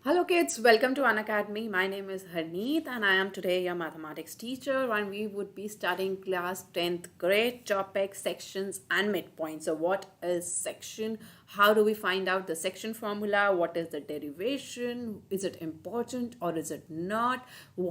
Hello kids, welcome to Unacademy. My name is Harneet and I am today your mathematics teacher and we would be studying class 10th grade topic sections and midpoint. So what is section? How do we find out the section formula? What is the derivation? Is it important or is it not?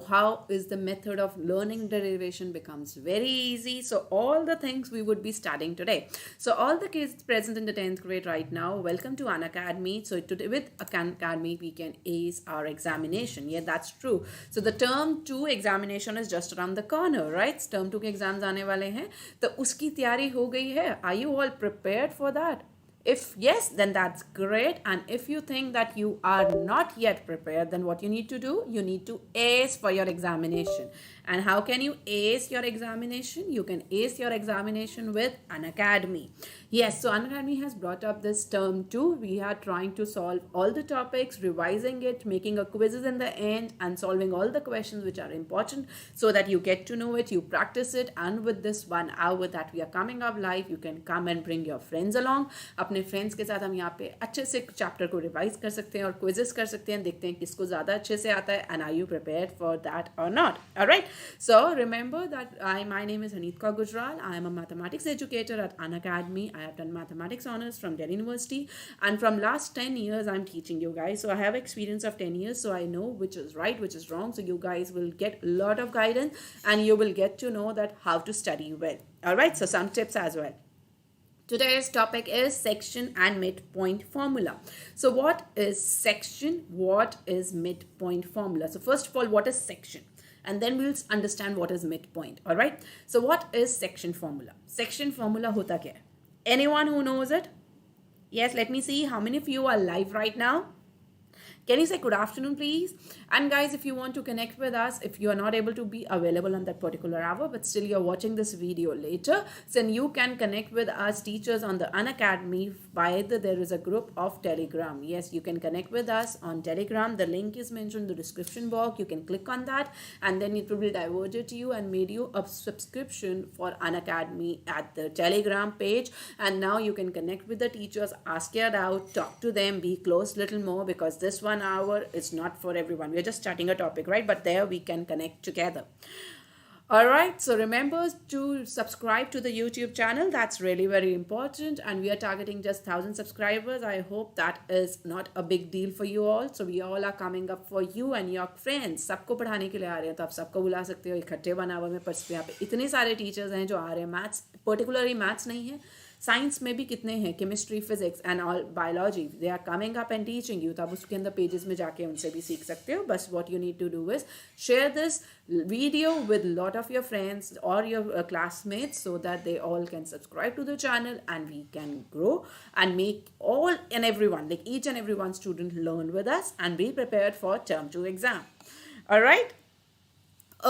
How is the method of learning derivation becomes very easy? So all the things we would be studying today. So all the kids present in the 10th grade right now, welcome to Unacademy. So today with Unacademy we can ace our examination. Yeah, that's true. So the term 2 examination is just around the corner, right? Term 2 के exams आने वाले हैं तो उसकी तैयारी हो गई है. Are you all prepared for that? If yes, then that's great. And if you think that you are not yet prepared, then what you need to do, you need to ace for your examination. And how can you ace your examination? You can ace your examination with Unacademy. Yes, so Unacademy has brought up this term 2. We are trying to solve all the topics, revising it, making a quizzes in the end and solving all the questions which are important so that you get to know it, you practice it, and with this 1 hour that we are coming up live, you can come and bring your friends along. अपने friends के साथ हम यहाँ पे अच्छे से chapter को revise कर सकते हैं और क्विजेस कर सकते हैं, देखते हैं किसको ज़्यादा अच्छे से आता है. And are you prepared for that or not? Alright, so remember that my name is Haneet Kaur Gujral. I am a mathematics educator at Unacademy. I have done mathematics honors from Delhi University and from last 10 years I'm teaching you guys. So I have experience of 10 years, so I know which is right, which is wrong. So you guys will get a lot of guidance and you will get to know that how to study well. Alright, so some tips as well. Today's topic is section and midpoint formula. So what is section? What is midpoint formula? So first of all, what is section? And then we'll understand what is midpoint. All right. So what is section formula? Section formula hota kya hai? Anyone who knows it? Yes, let me see how many of you are live right now. Can you say good afternoon, please? And guys, if you want to connect with us, if you are not able to be available on that particular hour, but still you're watching this video later, then you can connect with us teachers on the Unacademy via there is a group of Telegram. Yes, you can connect with us on Telegram. The link is mentioned in the description box. You can click on that and then it will be diverted to you and made you a subscription for Unacademy at the Telegram page. And now you can connect with the teachers, ask your doubt, talk to them, be close little more, because this 1 hour is not for everyone. We're just starting a topic, right? But there we can connect together. All right, so remember to subscribe to the YouTube channel. That's really very important, and we are targeting just 1,000 subscribers. I hope that is not a big deal for you all. So we all are coming up for you and your friends. सबको पढ़ाने के लिए आ रहे हैं तो आप सबको बुला सकते हो इकट्ठे 1 hour में. पर यहाँ पे इतने सारे टीचर्स हैं जो आ रहे हैं. मैथ्स पर्टिकुलरली मैथ्स नहीं है, साइंस में भी कितने हैं, chemistry, physics and all biology. They are coming up and teaching you. तो आप उसके अंदर पेजेस में जाके उनसे भी सीख सकते हो. बस what you need to do is share this video with lot of your friends or your classmates so that they all can subscribe to the channel and we can grow and make all and everyone, like each and every one student, learn with us and be prepared for term 2 exam. All right.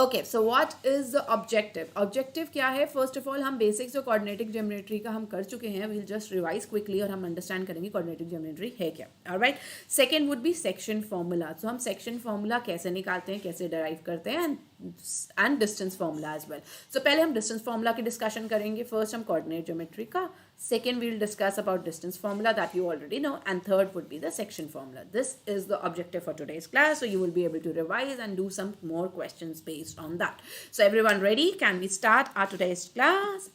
Okay, so what is the objective? Objective क्या है? First of all हम basics और कोऑर्डिनेटिक geometry का हम कर चुके हैं. We'll just revise quickly और हम अंडरस्टैंड करेंगे कोऑर्डिनेटिक ज्योमेट्री है क्या. Alright, second would be section formula. So हम सेक्शन फॉर्मूला कैसे निकालते हैं, कैसे डराइव करते हैं, and distance formula as well. So पहले हम डिस्टेंस फॉर्मूला की डिस्कशन करेंगे. फर्स्ट हम कोऑर्डिनेट ज्योमेट्री का. Second, we'll discuss about distance formula that you already know. And third would be the section formula. This is the objective for today's class. So you will be able to revise and do some more questions based on that. So everyone ready? Can we start our today's class?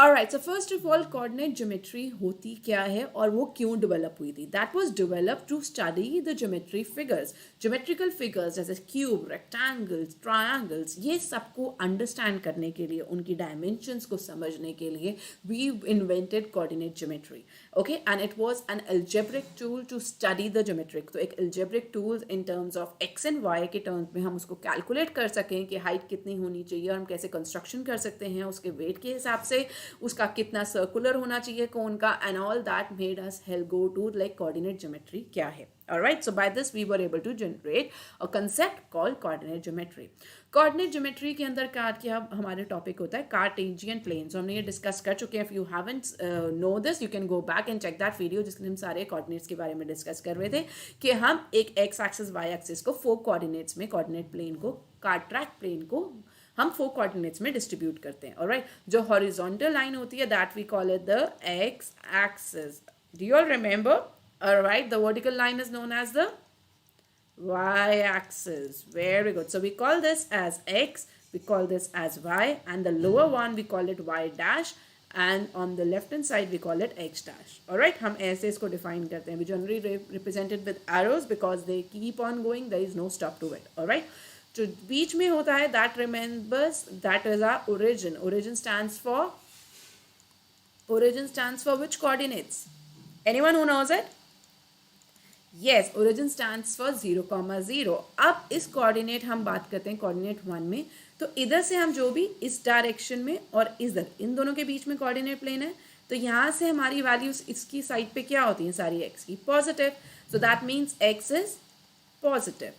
Alright, so first of all, coordinate geometry होती क्या है और वो क्यों develop हुई थी? That was developed to study the geometry figures. Geometrical figures जैसे cube, rectangles, triangles, ये सबको understand करने के लिए, उनकी dimensions को समझने के लिए we invented coordinate geometry. Okay, and it was an algebraic tool to study the geometric. तो एक algebraic tools in terms of x and y के terms में हम उसको calculate कर सकें कि height कितनी होनी चाहिए और हम कैसे construction कर सकते हैं उसके weight के हिसाब से, उसका कितना सर्कुलर होना चाहिए कोन का, and all that made us help go to like coordinate geometry क्या है. Alright, so by this we were able to generate a concept called coordinate geometry. Coordinate geometry के अंदर क्या हमारे टॉपिक होता है कार्टेशियन प्लेन. So हमने ये डिस्कस कर चुके हैं. If you haven't know this, you can go back and check that video जिसमें हम सारे coordinates के बारे में डिस्कस कर रहे थे कि हम एक x axis y axis को 4 coordinates में, coordinate plane को, कार्ट्रैक प्लेन को हम 4 कोऑर्डिनेट्स में डिस्ट्रीब्यूट करते हैं. ऑलराइट, जो हॉरिजॉन्टल लाइन होती है that we call it the x axis. Do you all remember? Alright, the vertical line is known as the y-axis. Very good. So we call this as x, we call this as y, and the lower one we call it y dash, and on the left hand side we call it x dash. Alright, हम ऐसे इसको define करते हैं. We generally represent it with arrows because they keep on going, there is no stop to it. Alright, जो बीच में होता है, that remembers, that is our origin. Origin stands for which coordinates? Anyone who knows it? Yes, origin stands for 0, 0. अब इस coordinate हम बात करते हैं कोऑर्डिनेट 1 में. तो इधर से हम जो भी इस डायरेक्शन में और इधर इन दोनों के बीच में कोऑर्डिनेट प्लेन है, तो यहाँ से हमारी वैल्यूज इसकी साइड पे क्या होती हैं सारी x की? Positive. So that means x is positive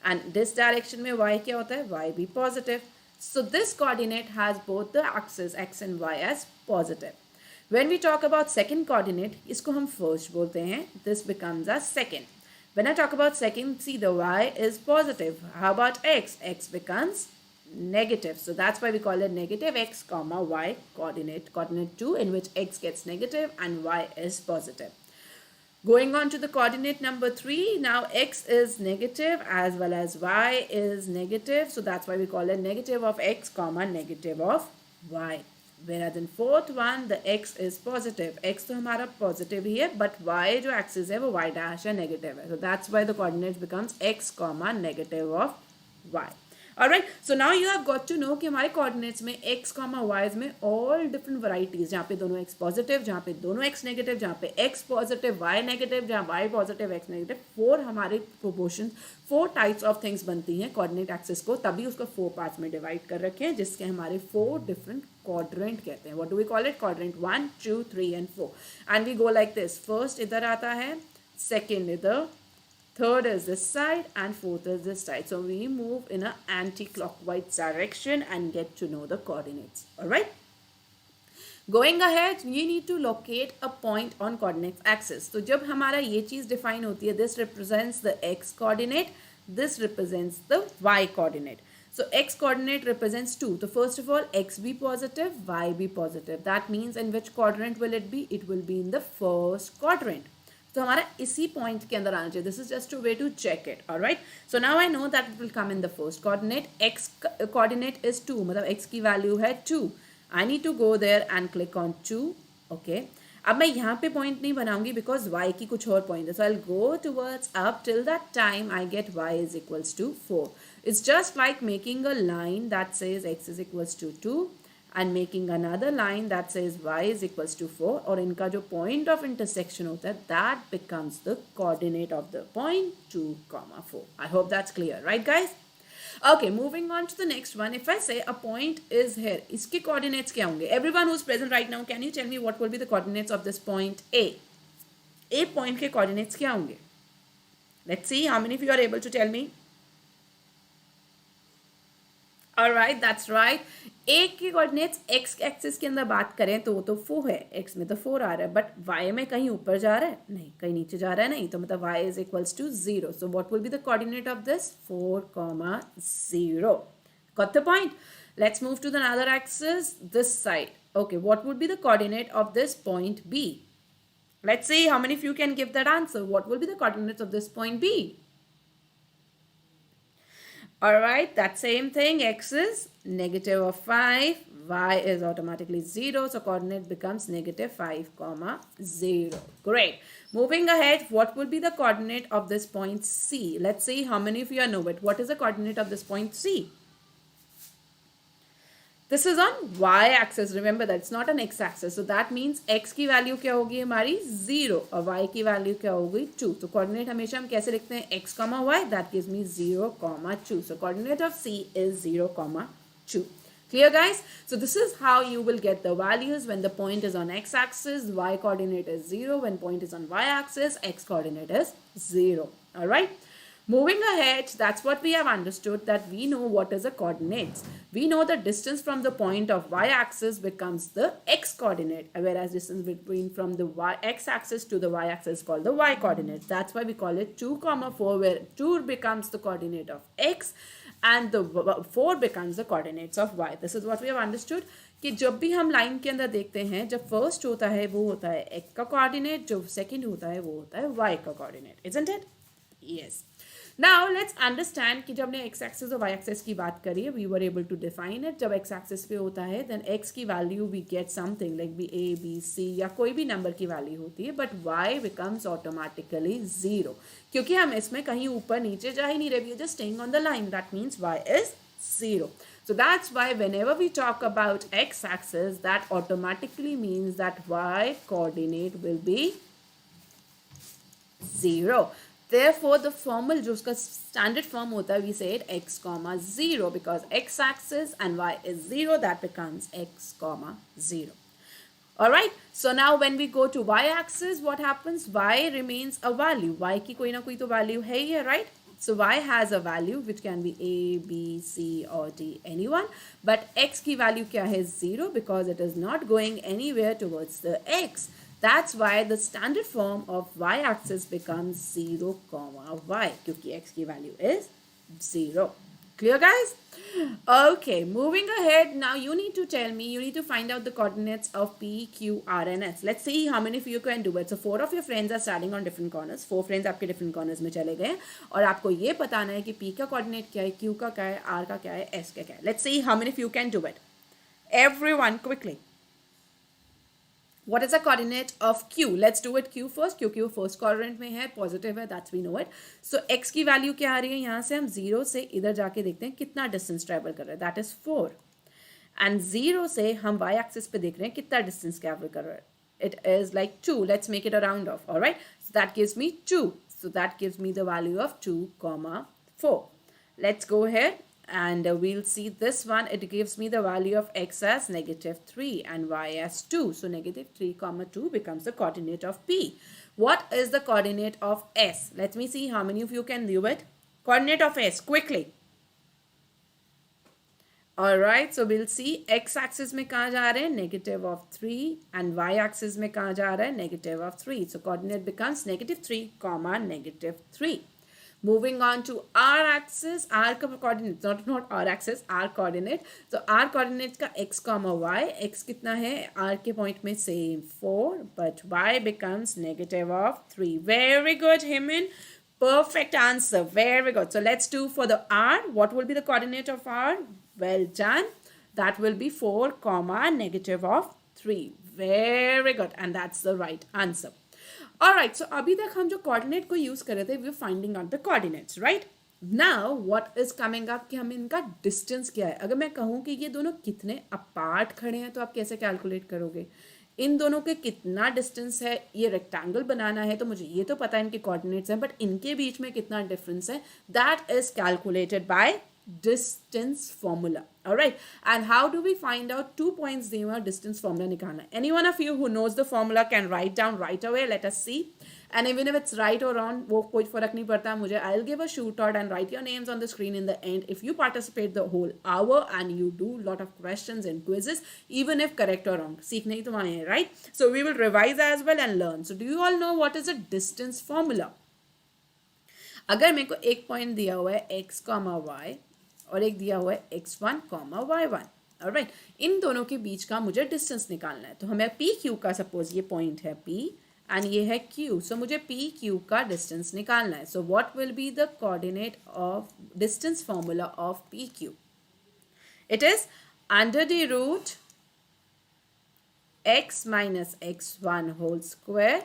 and this direction में y क्या होता है? y भी positive. So this coordinate has both the axis x and y as positive. When we talk about second coordinate, इसको हम first बोलते हैं. This becomes a second. When I talk about second, see the y is positive. How about x? X becomes negative. So that's why we call it negative x comma y coordinate. Coordinate 2 in which x gets negative and y is positive. Going on to the coordinate number 3. Now x is negative as well as y is negative. So that's why we call it negative of x comma negative of y. Whereas in fourth one, the x is positive. X तो हमारा positive ही है, but y जो axis है वो y dash है, negative है. So that's why the coordinates becomes x comma negative of y. Alright, so now you have got to know कि हमारे coordinates में x comma y में all different varieties, जहाँ पे दोनों x positive, जहाँ पे दोनों x negative, जहाँ पे x positive, y negative, जहाँ y positive, x negative, 4 हमारे proportions, 4 types of things बनती हैं coordinate axis को, तभी उसको 4 parts में divide कर रखे हैं, जिसके हमारे 4 different quadrant कहते हैं. What do we call it? Quadrant 1, 2, 3 and 4. And we go like this. First इधर आता है, second इधर, third is this side and fourth is this side. So we move in an anti-clockwise direction and get to know the coordinates. Alright? Going ahead, you need to locate a point on coordinate axis. तो जब हमारा ये चीज़ define होती है, this represents the x coordinate, this represents the y coordinate. So x coordinate represents 2. So first of all, x be positive, y be positive. That means in which quadrant will it be? It will be in the first quadrant. तो हमारा इसी point के अंदर आना चाहिए. This is just a way to check it. Alright. So now I know that it will come in the first coordinate. X coordinate is 2. मतलब x की value है 2. I need to go there and click on 2. Okay. अब मैं यहाँ पे point नहीं बनाऊंगी because y की कुछ और point है. So I'll go towards up till that time I get y is equals to 4. It's just like making a line that says x is equals to 2 and making another line that says y is equals to 4 और इनका जो point of intersection होता है that becomes the coordinate of the point 2, 4. I hope that's clear, right guys? Okay, moving on to the next one. If I say a point is here, इसके coordinates क्या होंगे? Everyone who's present right now, can you tell me what will be the coordinates of this point A? A point के coordinates क्या होंगे? Let's see how many of you are able to tell me. Alright, that's right. A के coordinates x axis के अंदर बात करें तो वो तो 4 है, x में तो 4 आ रहा है, but y में कहीं ऊपर जा रहा है नहीं, कहीं नीचे जा रहा है नहीं, तो मतलब y is equals to 0. So what will be the coordinate of this? 4, 0. Got the point? Let's move to the other axis, this side. Okay, what would be the coordinate of this point B? Let's see how many of you can give that answer. What will be the coordinates of this point B? Alright, that same thing, x is negative of 5, y is automatically 0, so coordinate becomes negative 5, 0. Great. Moving ahead, what will be the coordinate of this point C? Let's see how many of you know it. What is the coordinate of this point C? This is on y-axis. Remember that it's not an x-axis. So that means x की value क्या होगी हमारी 0 और y की value क्या होगी 2. तो coordinate हमेशा हम कैसे लिखते हैं x, y? That gives me 0, 2. So coordinate of C is 0, 2. Clear guys? So this is how you will get the values when the point is on x-axis, y coordinate is 0. When point is on y-axis, x coordinate is 0. Alright? Moving ahead, that's what we have understood, that we know what is the coordinates. We know the distance from the point of y-axis becomes the x-coordinate, whereas distance between from the x-axis to the y-axis is called the y-coordinate. That's why we call it 2, 4, where 2 becomes the coordinate of x and the 4 becomes the coordinates of y. This is what we have understood कि जब भी हम line के अंदर देखते हैं, जब first होता है वो होता है x का कोऑर्डिनेट, जो सेकंड होता है वो होता है y का coordinate, isn't it? Yes. Now let's understand कि जब हमने x axis और y axis की बात करी है, we were able to define it. जब x axis पे होता है then x की value we get something like b a b c या कोई भी number की value होती है, but y becomes automatically 0 क्योंकि हम इसमें कहीं ऊपर नीचे जा ही नहीं रहे, we are just staying on the line. That means y is 0. So that's why whenever we talk about x axis, that automatically means that y coordinate will be 0. Therefore, the formal जो उसका standard form होता है, we said x comma 0 because x axis and y is 0, that becomes x comma 0. Alright, so now when we go to y axis, what happens? Y remains a value. Y की कोई ना कोई तो value है ही है, right? So y has a value which can be a, b, c or d, anyone. But x की value क्या है? 0 because it is not going anywhere towards the x. That's why the standard form of y-axis becomes 0, y क्योंकि x की value is 0. Clear, guys? Okay, moving ahead. Now you need to tell me, you need to find out the coordinates of P, Q, R and S. Let's see how many of you can do it. So 4 of your friends are standing on different corners. 4 friends आपके different corners में चले गए और आपको ये बताना है कि P का coordinate क्या है, Q का क्या है, R का क्या है, S का क्या है. Let's see how many of you can do it. Everyone, quickly. What is the coordinate of Q? Let's do it Q first क्योंकि वो first quadrant में है, positive है, that's we know it. So x की value क्या आ रही है? यहाँ से हम 0 से इधर जाके देखते हैं कितना distance travel कर रहा है. That is 4. And 0 से हम y axis पे देख रहे हैं कितना distance travel कर रहा है. It is like 2. Let's make it a round off. All right. So that gives me 2. So that gives me the value of 2, 4. Let's go ahead. And we'll see this one. It gives me the value of x as -3 and y as 2. So -3, 2 becomes the coordinate of P. What is the coordinate of S? Let me see how many of you can do it. Coordinate of S, quickly. Alright, so we'll see x axis में कहाँ जा रहे हैं? -3 and y axis में कहाँ जा रहा है? -3. So coordinate becomes -3, -3. Moving on to r axis, r का coordinate, not r axis, r coordinate. So r coordinate का x comma y, x कितना है? r के point में same 4, but y becomes -3. Very good, Himin. Perfect answer. Very good. So let's do for the r. What will be the coordinate of r? Well done. That will be 4, -3. Very good. And that's the right answer. Alright, so अभी तक हम जो coordinate को use कर रहे थे, we are finding out the coordinates, right? Now, what is coming up कि हमें इनका distance क्या है? अगर मैं कहूँ कि ये दोनों कितने apart खड़े हैं, तो आप कैसे calculate करोगे? इन दोनों के कितना distance है? ये rectangle बनाना है, तो मुझे ये तो पता है इनके coordinates हैं, but इनके बीच में कितना difference है? That is calculated by distance formula. Alright, and how do we find out 2 points दिए हुए distance formula निकालना? Any one of you who knows the formula can write down right away. Let us see. And even if it's right or wrong, वो कोई फर्क नहीं पड़ता मुझे. I'll give a shootout and write your names on the screen in the end. If you participate the whole hour and you do lot of questions and quizzes, even if correct or wrong, सीखने ही तो आए हैं, right? So we will revise as well and learn. So do you all know what is a distance formula? अगर मेरे को एक point दिया हुआ है x, y और एक दिया हुआ है x1, y1. ऑलराइट, इन दोनों के बीच का मुझे डिस्टेंस निकालना है. तो हमें पी क्यू का सपोज ये पॉइंट है P एंड ये है Q. सो मुझे पी क्यू का डिस्टेंस निकालना है. So what will be the coordinate of distance formula of p q? It is under the root x minus x1 whole square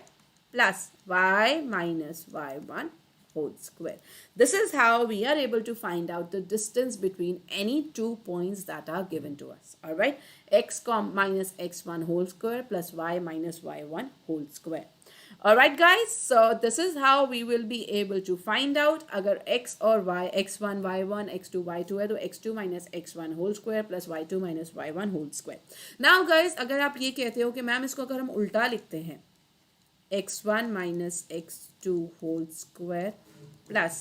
plus y minus y1 whole square. This is how we are able to find out the distance between any 2 points that are given to us. Alright, x minus x1 whole square plus y minus y1 whole square. Alright guys, so this is how we will be able to find out अगर x और y, x1 y1 x2 y2 है तो x2 minus x1 whole square plus y2 minus y1 whole square. Now guys, अगर आप ये कहते हो कि मैम इसको अगर हम उल्टा लिखते हैं x1 minus x2 whole square plus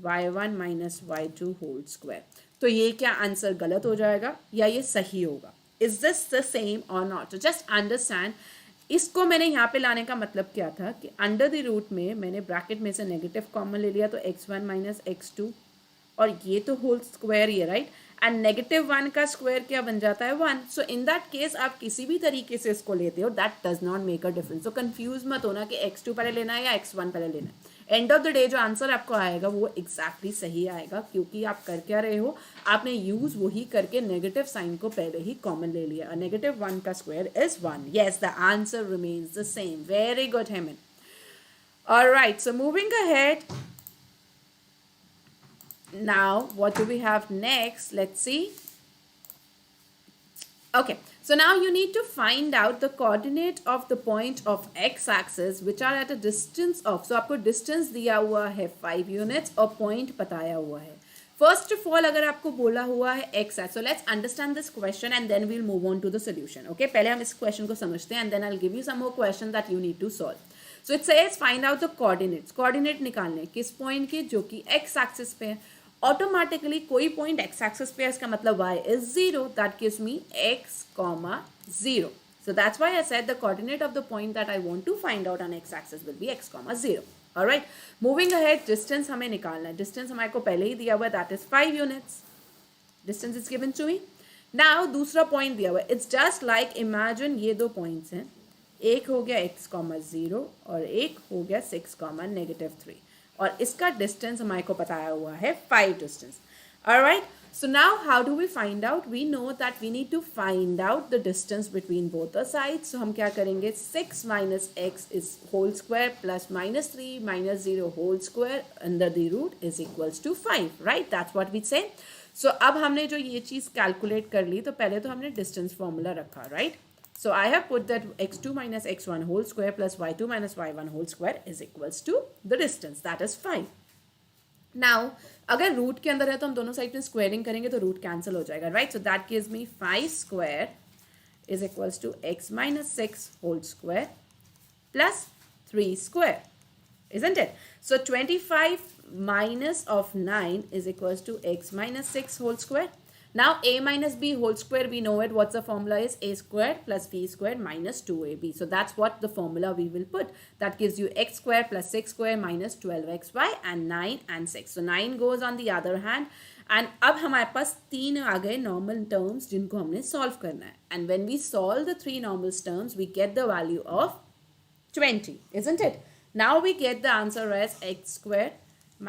y1 minus y2 whole square, तो ये क्या आंसर गलत हो जाएगा या ये सही होगा? Is this the same or not? So just understand, इसको मैंने यहाँ पे लाने का मतलब क्या था कि अंडर द रूट में मैंने ब्रैकेट में से नेगेटिव कॉमन ले लिया तो x1 माइनस x2 और ये तो होल स्क्वायर ही है, राइट? एंड -1 का स्क्वायर क्या बन जाता है 1. सो इन दैट केस आप किसी भी तरीके से इसको लेते हो, that does not make a difference. So confuse मत होना कि x2 पहले लेना है या x1 पहले लेना है. एंड ऑफ द डे जो आंसर आपको आएगा वो एग्जैक्टली सही आएगा, क्योंकि आप कर क्या रहे हो, आपने यूज वही करके नेगेटिव साइन को पहले ही कॉमन ले लिया. नेगेटिव 1 का square is 1. Yes, the answer remains the same. Very good Heman. Alright, so moving ahead. Now what do we have next? Let's see. Okay, so now you need to find out the coordinate of the point of x-axis which are at a distance of, so आपको distance दिया हुआ है 5 units और point बताया हुआ है. First of all, अगर आपको बोला हुआ है x-axis, so let's understand this question and then we'll move on to the solution. Okay, पहले हम इस question को समझते हैं and then I'll give you some more questions that you need to solve. So it says find out the coordinates. Coordinate निकालने किस point के, जो कि x-axis पे है. ऑटोमेटिकली कोई पॉइंट एक्स एक्सिस पे है, इसका मतलब y is 0. That gives me x, 0. So that's why I said the coordinate of the point that I want to find out on x axis will be x, 0. Alright, moving ahead, distance हमें निकालना है. distance हमारे को पहले ही दिया हुआ है, that is 5 units. distance is given to me. Now दूसरा point दिया हुआ है. It's just like imagine ये दो points हैं, एक हो गया x, 0 और एक हो गया 6, -3. और इसका डिस्टेंस हमारे को बताया हुआ है 5 distance. Alright, so now how do we find out? We know that we need to find out the distance between both the sides. So हम क्या करेंगे, 6 minus X is whole square plus -3 -0 whole square under the root is equals to 5. Right, that's what we say. So अब हमने जो ये चीज़ calculate कर ली, तो पहले तो हमने डिस्टेंस फॉर्मूला रखा. Right, so I have put that x2 minus x1 whole square plus y2 minus y1 whole square is equals to the distance, that is 5. Now अगर रूट के अंदर है तो हम दोनों साइड में स्क्वायरिंग करेंगे तो रूट कैंसिल हो जाएगा. Right, so that gives me 5 square is equals to x minus 6 whole square plus 3 square, isn't it? So 25 minus of 9 is equals to x minus 6 whole square. Now a minus b whole square, we know it. What's the formula is? A square plus b square minus 2ab. So that's what the formula we will put. That gives you x square plus 6 square minus 12xy and 9 and 6. So 9 goes on the other hand. And अब हमारे पास 3 आ गए normal terms जिनको हमने solve करना है. And when we solve the 3 normal terms, we get the value of 20, isn't it? Now we get the answer as x square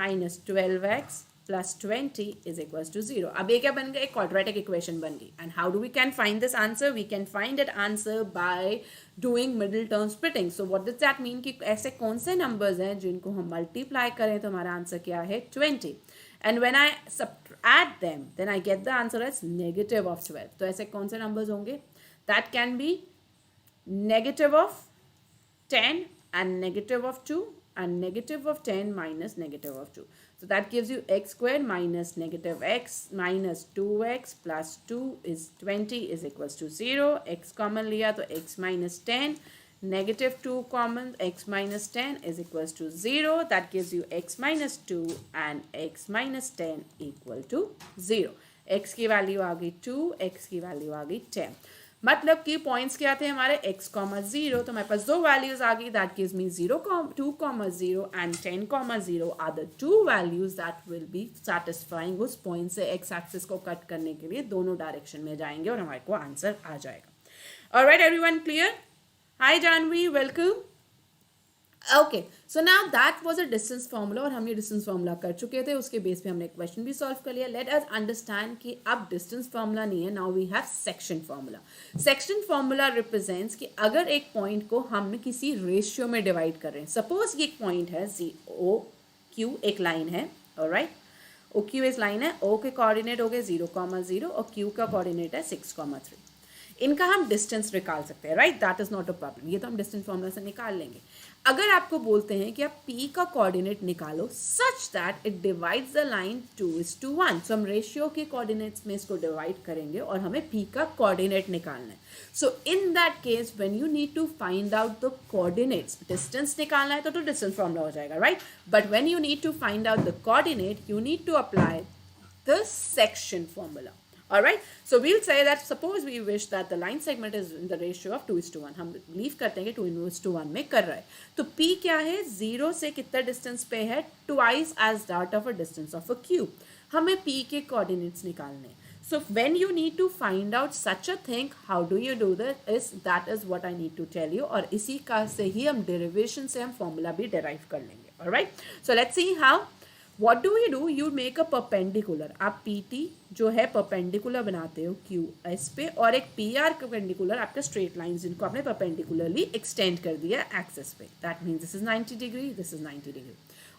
minus 12x plus 20 is equals to 0. अब ये क्या बन गया, एक quadratic equation बन गई. And how do we can find this answer? We can find that answer by doing middle term splitting. So what does that mean कि ऐसे कौन से numbers हैं जिनको हम multiply करें तो हमारा answer क्या है, 20. And when I subtract them, then I get the answer as negative of 12. तो ऐसे कौन से numbers होंगे? That can be negative of 10 and negative of 2 and negative of 10 minus negative of 2. So that gives you x square minus negative x minus 2x plus 2 is 20 is equals to 0. x common लिया तो x minus 10, negative 2 common, x minus 10 is equals to 0. That gives you x minus 2 and x minus 10 equal to 0. x की value आ गई 2, x की value आ गई 10. मतलब कि points क्या थे हमारे, x, 0. तो हमारे पास दो वैल्यूज आ गई. That gives me 0, 2, 0 and 10, 0 are the two values that will be satisfying. उस पॉइंट से x एक्सिस को कट करने के लिए दोनों डायरेक्शन में जाएंगे और हमारे को आंसर आ जाएगा. Alright everyone, clear? Hi Janvi, welcome. Okay, so now that was a distance formula और हम ये डिस्टेंस फार्मूला कर चुके थे. उसके बेस पे हमने एक क्वेश्चन भी सॉल्व कर लिया. लेट अस अंडरस्टैंड कि अब डिस्टेंस फार्मूला नहीं है, now we have section formula. Section formula represents कि अगर एक पॉइंट को हम किसी रेशियो में डिवाइड कर रहे हैं. सपोज ये एक पॉइंट है ओ क्यू, एक लाइन है. ऑलराइट, ओ क्यू इस लाइन है. ओ के कोऑर्डिनेट हो गए 0, 0 और क्यू का कोऑर्डिनेट है 6, 3. इनका हम डिस्टेंस निकाल सकते हैं. Right, that is not a problem. ये तो हम डिस्टेंस फार्मूला से निकाल लेंगे. अगर आपको बोलते हैं कि आप P का कोऑर्डिनेट निकालो सच that it divides the line 2:1, सो हम रेशियो के कोऑर्डिनेट्स में इसको डिवाइड करेंगे और हमें P का कोऑर्डिनेट निकालना है. So in that case when you need to find out the coordinates, distance निकालना है तो डिस्टेंस फार्मूला हो जाएगा. Right, but when you need to find out the coordinate you need to apply the section formula. Alright, so we'll say that suppose we wish that the line segment is in the ratio of 2:1. हम believe करते हैं कि 2:1 में कर रहा है. तो P क्या है, 0 से कितना डिस्टेंस पे है, twice as that of a distance of a cube. हमें P के कोऑर्डिनेट्स निकालने हैं. So when you need to find out such a thing, how do you do this? That is what I need to tell you. और इसी का से ही हम derivation से हम formula भी derive कर लेंगे. Alright? So let's see how. What do you do? You make a perpendicular. आप PT जो है perpendicular बनाते हो QS पे और एक PR perpendicular आपका straight lines जिनको आपने perpendicularly extend कर दिया axis पे. That means this is 90 degree, this is 90 degree.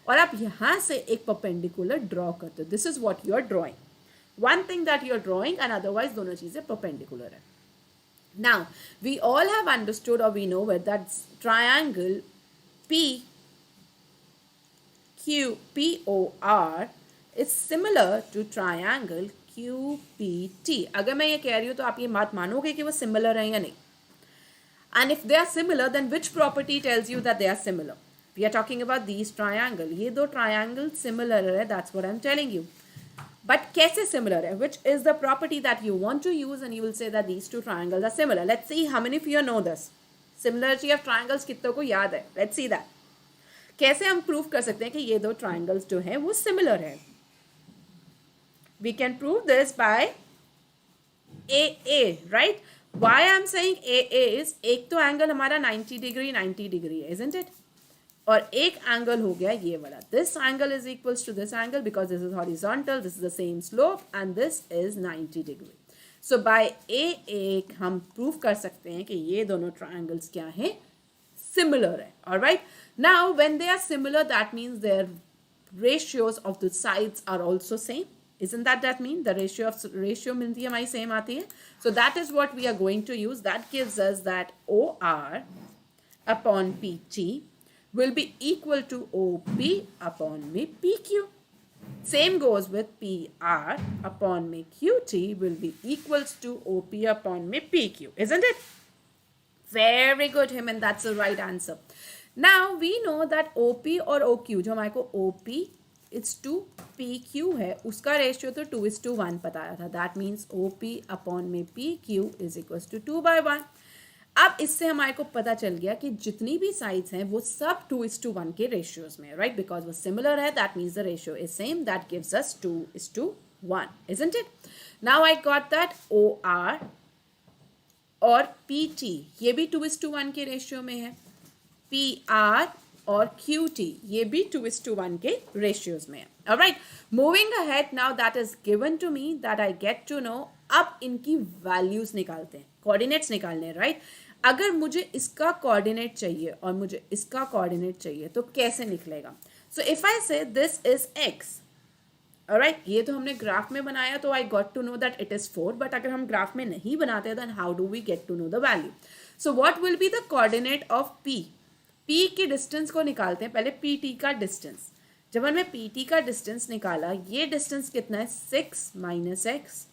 और आप यहाँ से एक perpendicular draw करते हो. This is what you are drawing. One thing that you are drawing and otherwise दोनों चीजें perpendicular है. Now we all have understood or we know where that triangle PQPOR is similar to triangle QPT. अगर मैं ये कह रही हूँ तो आप ये बात मानोगे कि वो similar है या नहीं? And if they are similar, then which property tells you that they are similar? We are talking about these triangle. ये दो triangle similar है. That's what I'm telling you. But कैसे similar है? Which is the property that you want to use and you will say that these two triangles are similar. Let's see how many of you know this. Similarity of triangles कितनों को याद है? Let's see that. कैसे हम prove कर सकते हैं कि ये दो triangles जो हैं वो similar है? We can prove this by AA, right? Why I'm saying AA is एक तो angle हमारा 90 degree है, isn't it? और एक एंगल हो गया ये वाला. This angle is equals to this angle because this is horizontal, this is the same slope and this is 90 degree. So by a हम प्रूव कर सकते हैं कि ये दोनों ट्रायंगल्स क्या है, सिमिलर है. Alright, now when they are similar that means their ratios of the sides are also same. Isn't that mean the ratio means ये हमारी same आती है. So that is what we are going to use. That gives us that OR upon PT will be equal to OP upon me PQ. Same goes with PR upon me QT will be equals to OP upon me PQ. Isn't it? Very good, Him, and that's the right answer. Now we know that OP और OQ जो हमारे को OP it's to PQ है, उसका ratio तो 2:1 बताया था. That means OP upon me PQ is equals to 2/1. अब इससे हमारे को पता चल गया कि जितनी भी साइड्स हैं वो सब 2:1 के रेशियोज में, राइट? बिकॉज वो सिमिलर है, that means the ratio is same, that gives us 2:1, isn't it? Now I got that OR और PT ये भी 2:1 के रेशियो में है, PR और QT ये भी 2:1 के रेशियोज में है. Alright, moving ahead, now that is given to me that I get to know. अब इनकी वैल्यूज निकालते हैं, कोऑर्डिनेट्स निकालने हैं, राइट? अगर मुझे इसका कोऑर्डिनेट चाहिए और मुझे इसका कोऑर्डिनेट चाहिए तो कैसे निकलेगा? सो इफ आई से दिस इज x, ऑलराइट, ये तो हमने ग्राफ में बनाया तो I got to know that it is 4, but अगर हम ग्राफ में नहीं बनाते then how do we get to know the value? So what will be the coordinate of p? p की डिस्टेंस को निकालते हैं पहले, pt का डिस्टेंस. जब हमने pt का डिस्टेंस निकाला, ये डिस्टेंस कितना है? 6 - x,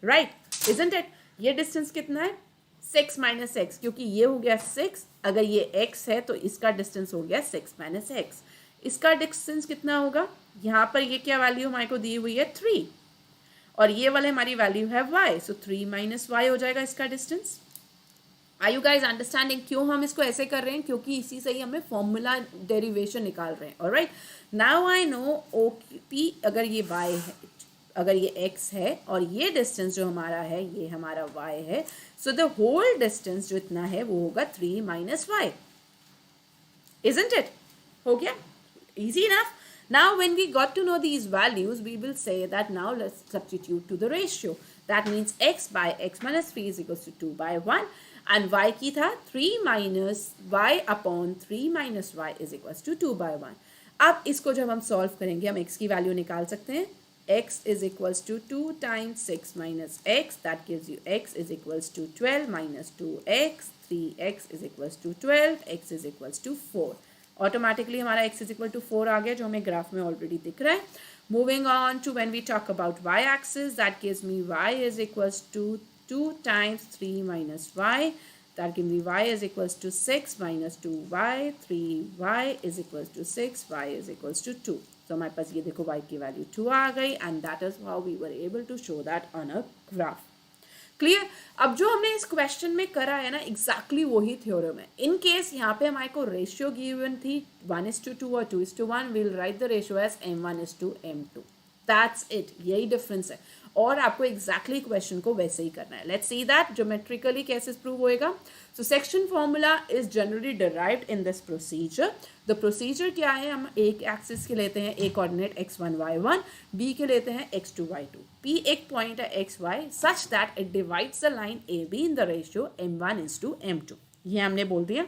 राइट? Isn't it? ये डिस्टेंस कितना है? 6 - x, क्योंकि ये हो गया 6, अगर ये x है तो इसका डिस्टेंस हो गया 6 - x. इसका डिस्टेंस कितना होगा? यहाँ पर ये क्या वैल्यू हमारे को दी हुई है? 3, और ये वाले हमारी वैल्यू है y, सो 3 - y हो जाएगा इसका distance. Are you guys understanding क्यों हम इसको ऐसे कर रहे हैं? क्योंकि इसी से ही हमें फॉर्मूला डेरिवेशन निकाल रहे हैं. Alright, now I know OP अगर ये y है, अगर ये x है और ये डिस्टेंस जो हमारा है ये हमारा y है, सो द होल डिस्टेंस जो इतना है वो होगा 3 - y. Isn't it? हो गया? Easy enough. Now when we got to know these values, we will say that now let's substitute to the ratio. That means x by x minus 3 is equals to 2/1 and y की था 3 minus y upon 3 minus y is equals to 2/1. अब इसको जब हम solve करेंगे हम x की value निकाल सकते हैं. x is equals to 2 times 6 minus x, that gives you x is equals to 12 minus 2x, 3x is equals to 12, x is equals to 4. Automatically हमारा x is equal to 4 आ गया जो हमें graph में already दिख रहा है. Moving on to when we talk about y axis, that gives me y is equals to 2 times 3 minus y, that gives me y is equals to 6 minus 2y, 3y is equals to 6, y is equals to 2. तो हमारे पास ये देखो y की value 2 आ गई and that is how we were able to show that on a graph. Clear? अब जो हमने इस क्वेश्चन में करा है ना, एग्जैक्टली वही थ्योरम है. इन केस यहाँ पे हमारे को रेशियो गिवन थी 1:2 और 2:1, we'll write the ratio as m1:m2. That's it, यही डिफरेंस है। और आपको एग्जैक्टली क्वेश्चन को वैसे ही करना है। लेट्स सी दैट ज्योमेट्रिकली कैसे प्रूव होएगा। So section formula is generally derived in this procedure. The procedure क्या है, हम एक एक्सिस के लेते हैं, ए कोऑर्डिनेट x1 y1, बी के लेते हैं x2 y2, p एक पॉइंट है xy such that it divides the line A B in the ratio m1:m2। ये हमने बोल दिया।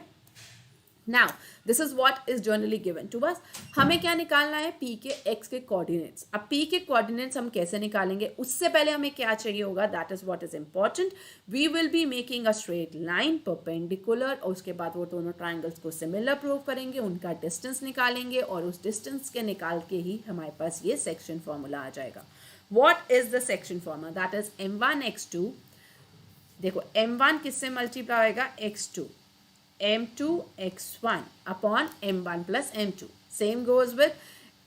Now this is what is generally given to us. हमें क्या निकालना है, p के x के कोऑर्डिनेट्स। अब p के कोऑर्डिनेट्स हम कैसे निकालेंगे, उससे पहले हमें क्या चाहिए होगा, that is what is important. We will be making a straight line perpendicular, और उसके बाद वो दोनों ट्राइंगल्स को सिमिलर प्रूव करेंगे, उनका डिस्टेंस निकालेंगे, और उस डिस्टेंस के निकाल के ही हमारे पास ये सेक्शन फॉर्मूला आ जाएगा। What is the section formula, that is m1x2। देखो m1 किससे मल्टीप्लाई होएगा, x2, m2 x1 upon m1 plus m2. Same goes with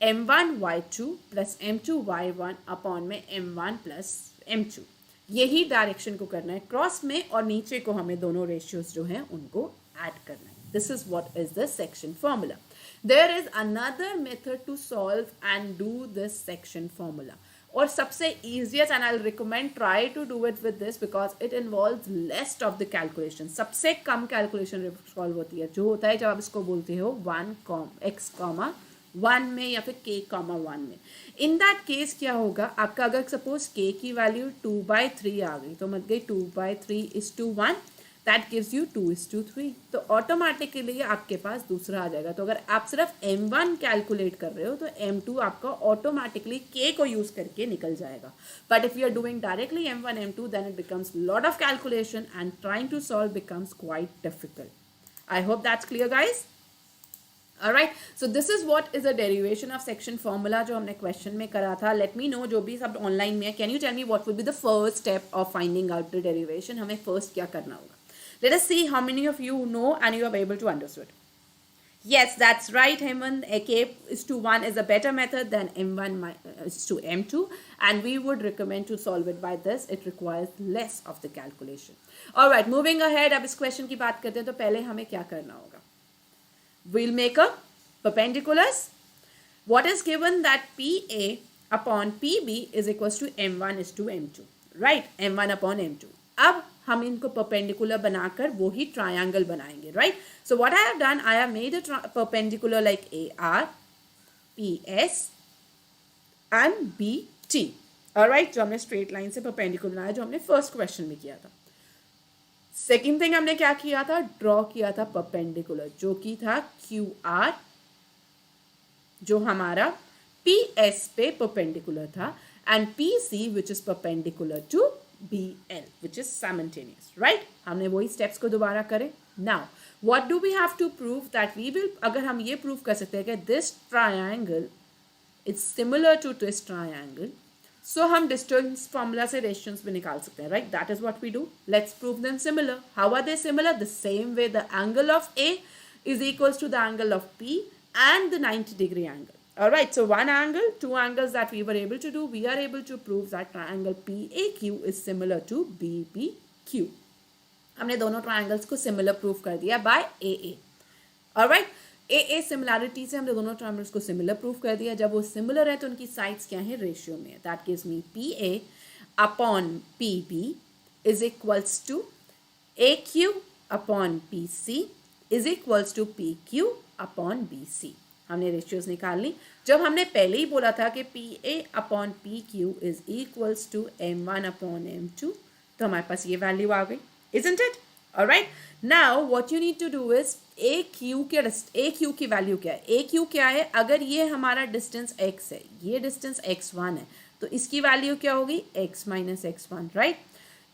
m1 y2 plus m2 y1 upon में m1 plus m2. यही direction को करना है cross में, और नीचे को हमें दोनों रेशियोज जो हैं उनको ऐड करना है। This is what is the section formula. There is another method to solve and do this section formula, और सबसे easiest and I'll recommend try to do it with this because it involves less of the calculation। सबसे कम calculation solve होती है, जो होता है जब आप इसको बोलते हो 1x1 में या फिर k1 में। इन दैट केस क्या होगा आपका, अगर सपोज k की वैल्यू 2/3 आ गई तो मत गई 2/3:1, दैट गिव्स यू 2:3, तो ऑटोमेटिकली आपके पास दूसरा आ जाएगा। तो अगर आप सिर्फ m1 कैलकुलेट कर रहे हो तो m2 आपका ऑटोमेटिकली k को यूज करके निकल जाएगा। But if you are doing directly m1 m2 then it becomes lot of calculation and trying to solve becomes quite difficult. I hope that's clear guys. Alright, so this is what is a derivation of section formula जो हमने question में करा था। Let me know जो भी सब online में है, can you tell me what will be the first step of finding out the derivation? हमें first क्या करना होगा? Let us see how many of you know and you are able to understand. Yes, that's right, Hemant. k:1 is a better method than m1 is to m2, and we would recommend to solve it by this. It requires less of the calculation. All right, moving ahead. अब इस question की बात करते हैं तो पहले हमें क्या करना होगा? We'll make a perpendiculars. What is given that PA upon PB is equals to m1:m2, right? m1 upon m2. अब हम इनको perpendicular बनाकर वो ही triangle बनाएंगे, right? So what I have done, I have made a perpendicular like AR, PS and BT. Alright, जो हमने straight line से perpendicular बनाया, जो हमने first question में किया था। सेकेंड थिंग हमने क्या किया था, ड्रॉ किया था परपेंडिकुलर, जो कि था QR, जो हमारा PS पे परपेंडिकुलर था, and PC which is perpendicular to BL which is simultaneous, right. हमने वही स्टेप्स को दोबारा करें। Now what do we have to prove, that we will, अगर हम ये प्रूव कर सकते हैं कि this triangle is similar to this triangle, so हम डिस्टेंस फॉर्मूला से रेशियोज भी निकाल सकते हैं, right. That is what we do. Let's prove them similar. How are they similar? The same way the angle of A is equals to the angle of P and the 90-degree angle. Alright, so one angle, two angles that we were able to do, we are able to prove that triangle PAQ is similar to BPQ. हमने दोनों triangles को similar prove कर दिया by AA. Alright, AA similarity से हमने दोनों triangles को similar prove कर दिया। जब वो सिमिलर है तो उनकी साइड्स क्या है, रेशियो में। That gives me PA upon PB is equals to AQ upon PC is equals to PQ upon BC। हमने रेशियोज निकाल ली। जब हमने पहले ही बोला था कि PA upon PQ is equals to M1 upon M2, तो हमारे पास ये वैल्यू आ गई, isn't it? Alright, now what you need to do is AQ की वैल्यू क्या है? AQ क्या है? अगर ये हमारा डिस्टेंस x है, ये डिस्टेंस x1 है, तो इसकी वैल्यू क्या होगी, x माइनस x1, राइट।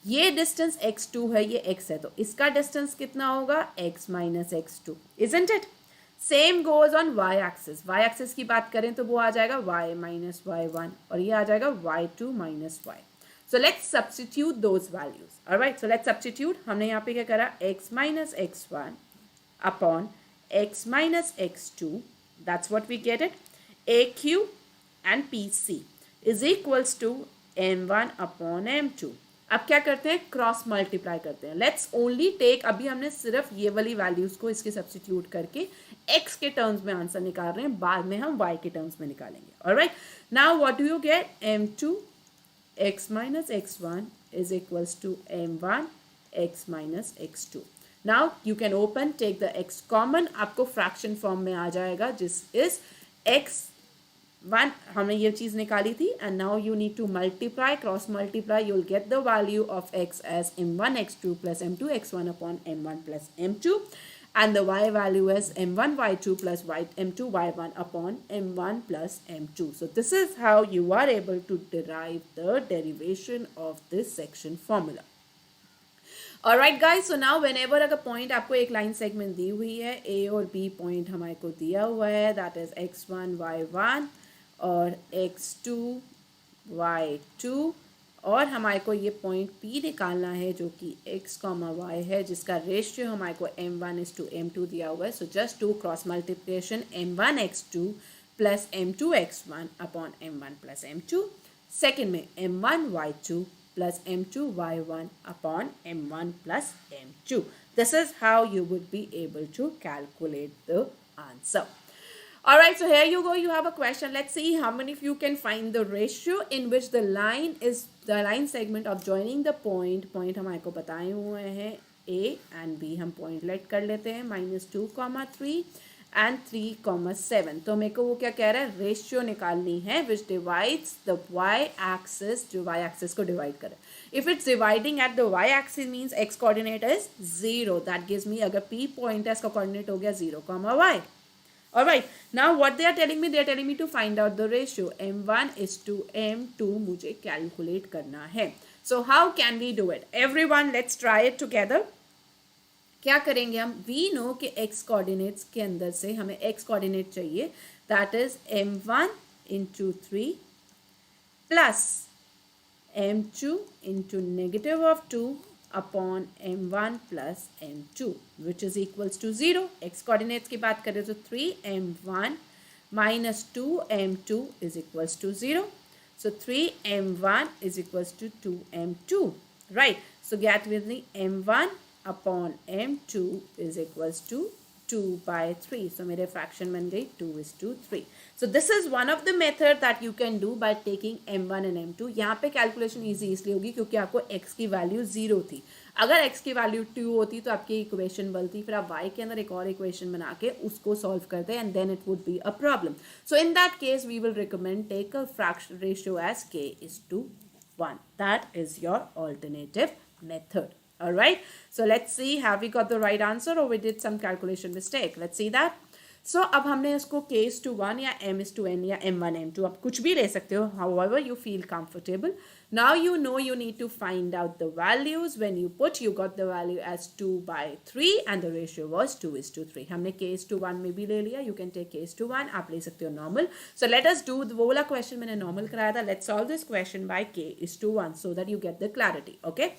ये डिस्टेंस x2 है, ये x है, तो इसका डिस्टेंस कितना होगा, x minus x2, isn't it? Same goes on y axis. y axis की बात करें तो वो आ जाएगा y माइनस y1, और ये आ जाएगा y2 minus y। So let's substitute those values. Alright, so let's substitute. हमने यहाँ पे क्या करा, x minus x1 upon x minus x2. That's what we get it. AQ and PC is equals to m1 upon m2. अब क्या करते हैं, cross multiply करते हैं. लेट्स ओनली टेक, अभी हमने सिर्फ ये वाली वैल्यूज को इसके सब्स्टिट्यूट करके x के टर्म्स में आंसर निकाल रहे हैं, बाद में हम y के टर्म्स में निकालेंगे. Alright, now what do you get, m2 x minus x1 is equals to m1 x minus x2. Now you can open, take the x common, आपको फ्रैक्शन फॉर्म में आ जाएगा, जिस इज x1 हमने ये चीज निकाली थी, and now you need to multiply, cross multiply, you will get the value of x as m1 x2 plus m2 x1 upon m1 plus m2, and the y value is m1 y2 plus m2 y1 upon m1 plus m2. So this is how you are able to derive the derivation of this section formula. Alright guys, so now whenever अगर point आपको एक line segment दी हुई है, a और b point हमारे को दिया हुआ है, that is x1 y1 और x2 y2, और हमारे को ये पॉइंट P निकालना है जो कि x, y है, जिसका रेशियो हमारे को m1:m2 दिया हुआ है. So just do cross multiplication, m1x2 plus m2x1 upon m1 plus m2. Second में m1y2 plus m2y1 upon m1 plus m2. This is how you would be able to calculate the answer. Alright, so here you go, you have a question. Let's see how many of you can find the ratio in which the line is the line segment of joining the point हमारे को बताए हुए हैं A and B. हम point let कर लेते हैं, -2, 3 and 3, 7. तो मेरे को वो क्या कह रहा है, रेशियो निकालनी है which divides the y axis, जो y axis को divide करे. If it's dividing at the y axis means x coordinate is 0. That gives me, अगर P point है, इसका coordinate हो गया 0, y. Alright, now what they are telling me, they are telling me to find out the ratio m1:m2 मुझे calculate करना है. So how can we do it? Everyone, let's try it together. क्या करेंगे हम, we know कि x coordinates के अंदर से हमें x coordinate चाहिए, that is m1:3 plus m2 into -2 upon m1 plus m2 which is equals to 0. x coordinates की बात करें तो 3m1 minus 2m2 is equals to 0. So 3m1 is equals to 2m2. Right. So get with me, m1 upon m2 is equals to 2/3. So मेरे fraction बन गई 2:3. So this is one of the method that you can do by taking m1 and m2. यहाँ पे calculation easy इसलिए होगी क्योंकि आपको x की value 0 थी. अगर x की value 2 होती तो आपकी equation बनती, फिर आप y के अंदर एक और equation बना के उसको solve करते and then it would be a problem. So in that case we will recommend take a fraction ratio as k:1. That is your alternative method. Alright, so let's see, have we got the right answer or we did some calculation mistake? Let's see that. So अब हमने इसको k:1 या m:n या m1 m2, आप कुछ भी ले सकते हो, however you feel comfortable. Now you know you need to find out the values. When you put, you got the value as 2/3 and the ratio was 2:3. हमने k:1 में भी ले लिया, you can take k:1, आप ले सकते हो normal. So let us do वो वाला question मैंने normal कराया था. Let's solve this question by k:1 so that you get the clarity. Okay.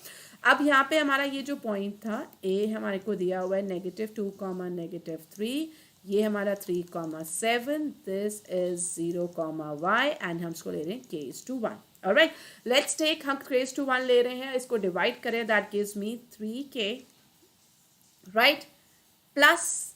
अब यहाँ पे हमारा ये जो पॉइंट था a हमारे को दिया हुआ है -2, -3, ये हमारा 3, 7, दिस इज 0, y एंड हम इसको ले रहे हैं k:1. ऑलराइट, लेट्स टेक, हम k:1 ले रहे हैं, इसको डिवाइड करें, that gives me 3k, right, plus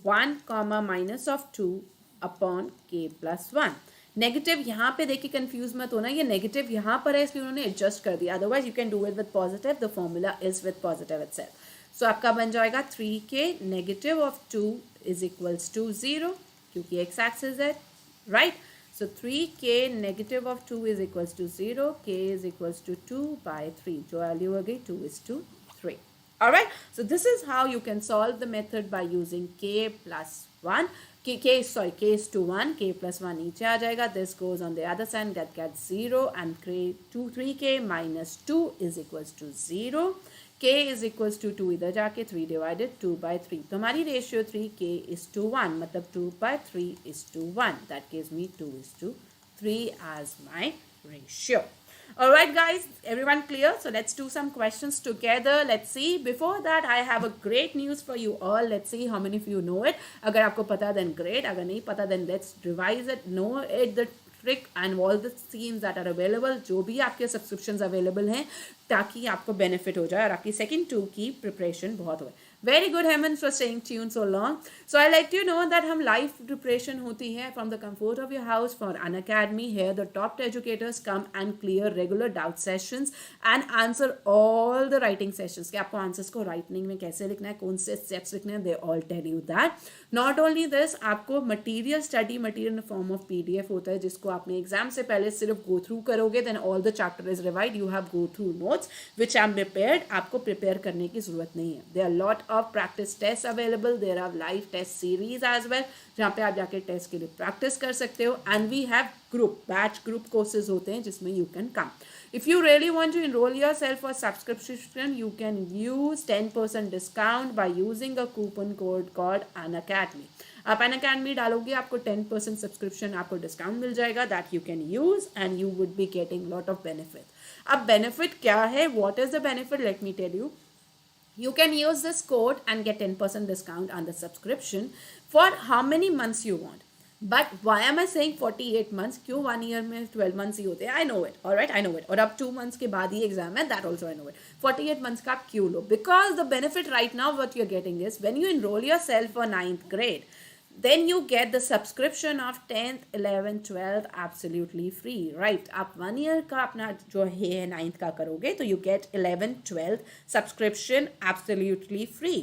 1, -2 upon k+1. Negative यहाँ पे देखिए, कंफ्यूज मत होना, ये नेगेटिव यहाँ पर है इसलिए उन्होंने एडजस्ट कर दिया, otherwise you can do it with positive, the formula is with positive itself. So आपका बन जाएगा 3k -2 इज इक्वल्स टू 0 क्योंकि एक्स एक्सिस है, right. So 3k -2 is equals to 0, k is equals to 2/3, जो value हो गई 2:3. Alright, so this is how you can solve the method by using k+1. k:1, k+1 नीचे आ जाएगा, this goes on the other side, that gets 0 and 3k -2 is equals to 0. k is equals to 2 इधर जाके 3 divided 2/3. तो हमारी ratio 3k:1, मतलब 2/3:1. That gives me 2:3 as my ratio. Alright guys, everyone clear? So let's do some questions together. Let's see. Before that, I have a great news for you all. Let's see how many of you know it. अगर आपको पता then great. अगर नहीं पता then let's revise it. Know it. The trick and all the schemes that are available, जो भी आपके subscriptions available हैं, ताकि आपको बेनिफिट हो जाए और आपकी सेकंड 2 की प्रिपरेशन बहुत हो। Very good Hemant for staying tune so long. So I let you know that हम लाइव प्रिपरेशन होती है from the comfort of your house for Unacademy. Here the top educators come and clear regular doubt sessions and answer all the writing sessions, कि आपको answers को writing में कैसे लिखना है, कौन से स्टेप्स लिखने हैं, they all tell you that. Not only this, आपको material, study material in form of PDF होता है, जिसको आपने एग्जाम से पहले सिर्फ गो थ्रू करोगे, then all the chapter is revised, you have go through notes which I am prepared. आपको प्रिपेयर करने की जरूरत नहीं है। There are lot of practice test available, there are live test series as well, जहाँ पे आप जाके टेस्ट के लिए प्रैक्टिस कर सकते हो। And we have group, batch group courses होते हैं जिसमें you can come. If you really want to enroll yourself for subscription, you can use 10% discount by using a coupon code called Unacademy. आप Unacademy डालोगे, आपको 10% subscription आपको discount मिल जाएगा, that you can use and you would be getting lot of benefit. अब benefit क्या है, what is the benefit, let me tell you. You can use this code and get 10% discount on the subscription for how many months you want. But why am I saying 48 months? क्यों 1 year में 12 months ही होते हैं? I know it, alright, I know it. और अब 2 months के बाद ही exam है, that also I know it. 48 months का आप क्यों लो? Because the benefit right now what you're getting is when you enroll yourself for 9th grade, then you get the subscription of 10th, 11th, 12th absolutely free, right? आप 1 year का अपना जो है 9th का करोगे, तो you get 11th, 12th subscription absolutely free.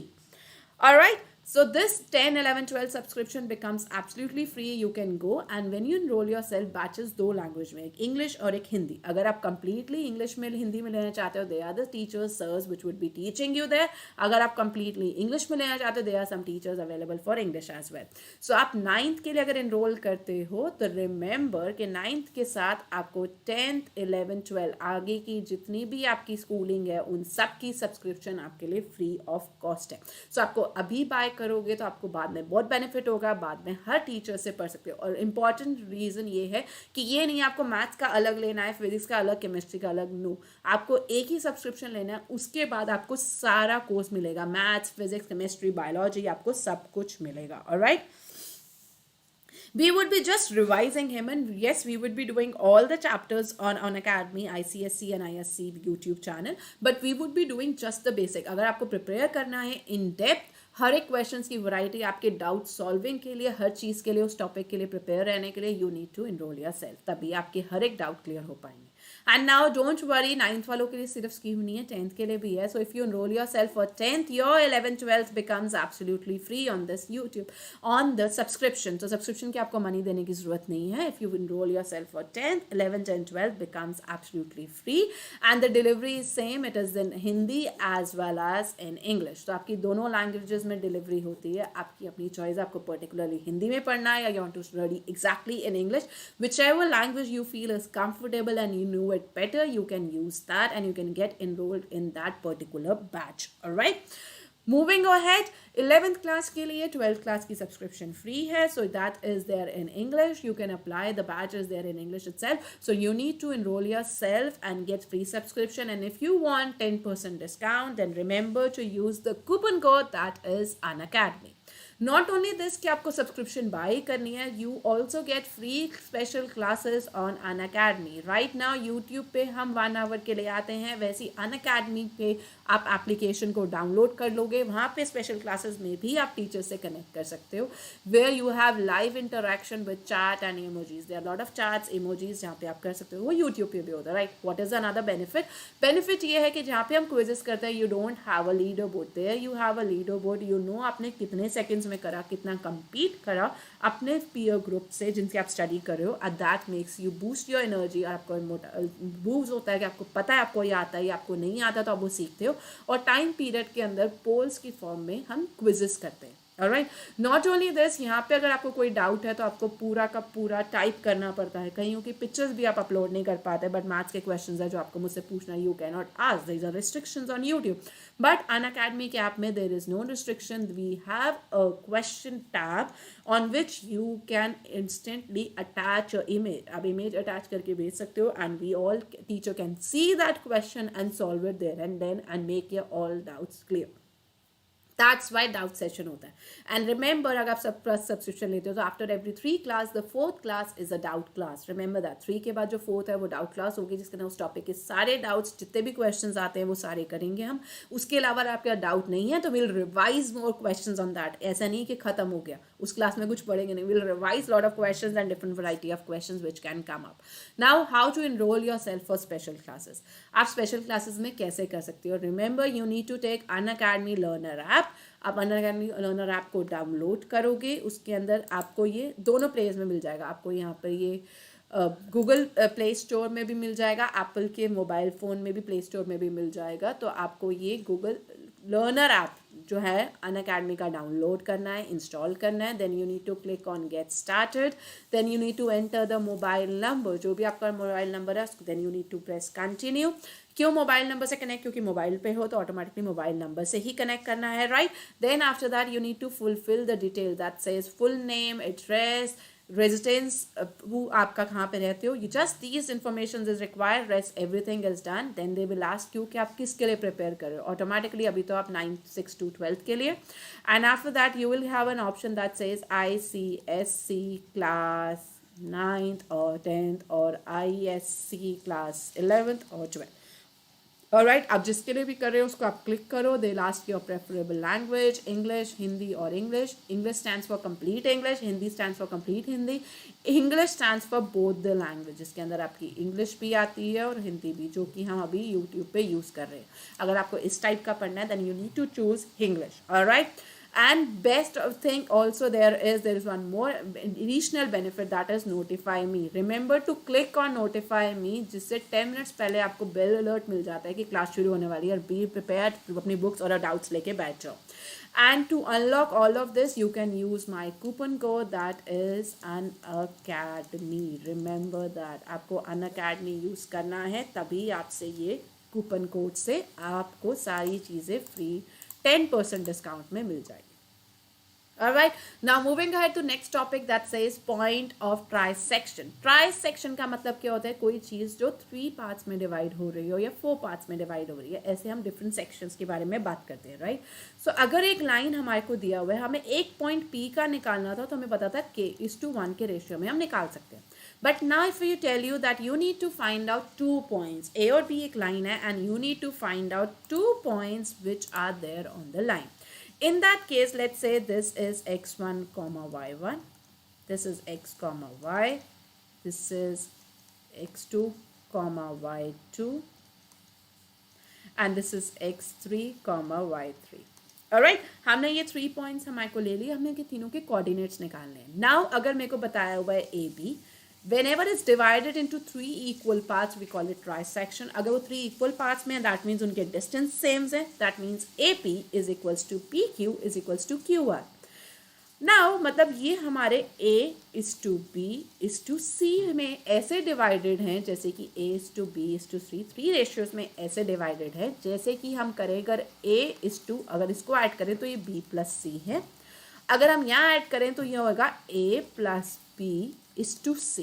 Alright? So this 10, 11, 12 subscription becomes absolutely free. You can go and when you enroll yourself, batches 2 language में, एक English और एक हिंदी। अगर आप completely English में हिंदी में लेना चाहते हो, they are the teachers, sirs which would be teaching you there. अगर आप completely English में लेना चाहते हो, there are some teachers available for English as well. So आप 9th के लिए अगर enroll करते हो, तो remember कि 9th के साथ आपको 10th, 11, 12 आगे की जितनी भी आपकी schooling है, उन सब की subscription आपके लिए free of cost है। So आपको अभी buy करोगे तो आपको बाद में बहुत बेनिफिट होगा, बाद में हर टीचर से पढ़ सकते हो। और इम्पॉर्टेंट रीज़न ये है कि ये नहीं आपको मैथ्स का अलग लेना है, फिजिक्स का अलग, केमिस्ट्री का अलग, नो, आपको एक ही सब्सक्रिप्शन लेना है, उसके बाद आपको सारा कोर्स मिलेगा, मैथ्स, फिजिक्स, केमिस्ट्री, बायोलॉजी, आपको सब कुछ मिलेगा। Alright, we would be just revising him, and yes, we would be doing all the chapters on Unacademy, ICSE and ISC YouTube channel, but we would be doing just the basic. अगर आपको prepare करना है in depth, हर एक questions की variety, आपके doubt solving के लिए, हर चीज़ के लिए, उस टॉपिक के लिए प्रिपेयर रहने के लिए, you need to enroll yourself, तभी आपके हर एक डाउट क्लियर हो पाएंगे। And now don't worry, 9th वालों के लिए सिर्फ स्कीम नहीं है, 10th के लिए भी है। So if you enrol yourself for 10th, your 11th, 12th becomes absolutely free on this YouTube, on the subscription. तो सब्सक्रिप्शन की आपको मनी देने की जरूरत नहीं है। If you enrol yourself for 10th, 11th and 12th becomes absolutely free, and the delivery is same, it is in Hindi as well as in English. तो आपकी दोनों लैंग्वेजेस में डिलीवरी होती है, आपकी अपनी चॉइस, आपको पर्टिकुलरली हिंदी में पढ़ना है या you want to study exactly in English, whichever language you feel is comfortable and you know it better, you can use that and you can get enrolled in that particular batch. All right, moving ahead, 11th class के लिए 12th class की subscription free है, so that is there in English. You can apply, the batch is there in English itself, so you need to enroll yourself and get free subscription. And if you want 10% discount, then remember to use the coupon code that is Unacademy. Not only this कि आपको subscription bye करनी है, you also get free special classes on Unacademy. Right now YouTube पे हम 1 hour के लिए आते हैं, वैसे Unacademy पे आप एप्लीकेशन को डाउनलोड कर लोगे, वहाँ पे स्पेशल क्लासेस में भी आप टीचर से कनेक्ट कर सकते हो, where you have live interaction with chat and emojis. There are a lot of chats, emojis जहाँ पे आप कर सकते हो, वो YouTube पे भी होता है, right? What is another benefit? Benefit ये है कि जहाँ पे हम क्विजेस करते हैं, you don't have a leaderboard there, you have a leaderboard, you know आपने कितने सेकेंड्स में करा, कितना कंपीट करा अपने पीयर ग्रुप से जिनसे आप स्टडी कर रहे हो, and that makes you boost your energy, और आपको बूस्ट होता है कि आपको पता है आपको ये आता है या आपको नहीं आता, तो आप वो सीखते हो। और टाइम पीरियड के अंदर पोल्स की फॉर्म में हम क्विजेस करते हैं। ऑलराइट, नॉट ओनली दिस, यहाँ पे अगर आपको कोई डाउट है तो आपको पूरा का पूरा टाइप करना पड़ता है, कहीं की पिक्चर्स भी आप अपलोड नहीं कर पाते, बट मैथ्स के क्वेश्चंस है जो आपको मुझसे पूछना है, you can not ask, there are restrictions on YouTube, but Unacademy के ऐप में there is no restriction, we have a question tab on which you can instantly attach a image, आप इमेज अटैच करके भेज सकते हो, and we all teacher can see that question and solve it there and then and make your all doubts clear, that's why doubt session होता है. And remember, अगर आप subscription लेते हो तो after every 3 class the 4th class is a doubt class. Remember that 3 के बाद जो 4th है वो डाउट क्लास होगी, जिसके अंदर उस टॉपिक के सारे डाउट्स, जितने भी क्वेश्चंस आते हैं वो सारे करेंगे हम. उसके अलावा अगर आपका डाउट नहीं है तो will revise more questions on that. ऐसा नहीं कि खत्म हो गया, उस क्लास में कुछ पढ़ेंगे नहीं. Will revise lot of questions and different variety of questions which can come up. Now how to enroll yourself for special classes. आप स्पेशल क्लासेस में कैसे कर सकते हो. Remember, you need to take Unacademy learner app. आप Unacademy learner app को download करोगे, उसके अंदर आपको ये दोनों प्लेस में मिल जाएगा. आपको यहाँ पर ये गूगल प्ले स्टोर में भी मिल जाएगा, एप्पल के मोबाइल फ़ोन में भी प्ले स्टोर में भी मिल जाएगा. तो आपको ये गूगल लर्नर ऐप जो है अनअकैडमी का डाउनलोड करना है, इंस्टॉल करना है. Then you need to click on get started. Then you need to enter the mobile number, जो भी आपका मोबाइल नंबर है. Then you need to press continue. क्यों मोबाइल नंबर से कनेक्ट, क्योंकि मोबाइल पे हो तो ऑटोमेटिकली मोबाइल नंबर से ही कनेक्ट करना है, right. Then after that you need to fulfil the detail that says full name, address, residence, वो आपका कहाँ पे रहते हो. You just these information is required, rest everything is done. Then they will ask you कि आप किसके लिए प्रिपेयर कर रहे हो. ऑटोमेटिकली अभी तो आप 9th 6th to 12th के लिए. And after that you will have an option that says ICSE Class 9th or 10th or ISCE Class 11th or 12th. Alright, आप जिसके लिए भी कर रहे हो उसको आप क्लिक करो. They last your preferable language, English, Hindi और English. English stands for complete English, Hindi stands for complete Hindi, English stands for both the language, जिसके अंदर आपकी इंग्लिश भी आती है और हिंदी भी, जो कि हम अभी यूट्यूब पे यूज़ कर रहे हैं. अगर आपको इस टाइप का पढ़ना है then you need to choose English. Alright. And best thing also there is one more additional benefit, that is notify me. Remember to click on notify me, जिससे 10 minutes पहले आपको बेल अलर्ट मिल जाता है कि class शुरू होने वाली है. और बी प्रिपेयर्ड, अपनी बुक्स और डाउट्स लेके बैठ जाओ. And to unlock all of this you can use my coupon code, that is Unacademy. Remember that आपको Unacademy यूज़ करना है, तभी आपसे ये कूपन कोड से आपको सारी चीज़ें फ्री 10% डिस्काउंट में मिल जाएगी. Alright, now moving ahead to next topic that says point of trisection. Trisection का मतलब क्या होता है, कोई चीज़ जो 3 पार्ट्स में डिवाइड हो रही हो या 4 पार्ट्स में डिवाइड हो रही है. ऐसे हम डिफरेंट सेक्शंस के बारे में बात करते हैं, राइट. सो अगर एक लाइन हमारे को दिया हुआ है, हमें एक पॉइंट P का निकालना था, तो हमें पता था K:1 के रेशियो में हम निकाल सकते हैं. But now if you tell you that you need to find out 2 points, A और B एक लाइन है, and you need to find out 2 points which are there on the line. In that case, let's say this is x1 comma y1, this is x comma y, this is x2 comma y2, and this is x3 comma y3. Alright, हमने ये 3 points हमारे को ले लिए, हमने ये तीनों के कोऑर्डिनेट्स निकालने हैं. नाउ अगर मेरे को बताया हुआ है A B, whenever it's divided into 3 equal parts we call it trisection. अगर वो 3 equal parts में, that means उनके distance same है. that means AP is equals to PQ is equals to QR. now मतलब ये हमारे A is to B is to C में ऐसे divided हैं जैसे कि A is to B is to C, 3 ratios में ऐसे divided है जैसे कि हम करें, अगर A is to, अगर इसको ऐड करें तो ये B plus C है. अगर हम यहाँ ऐड करें तो ये होगा A plus B is to C.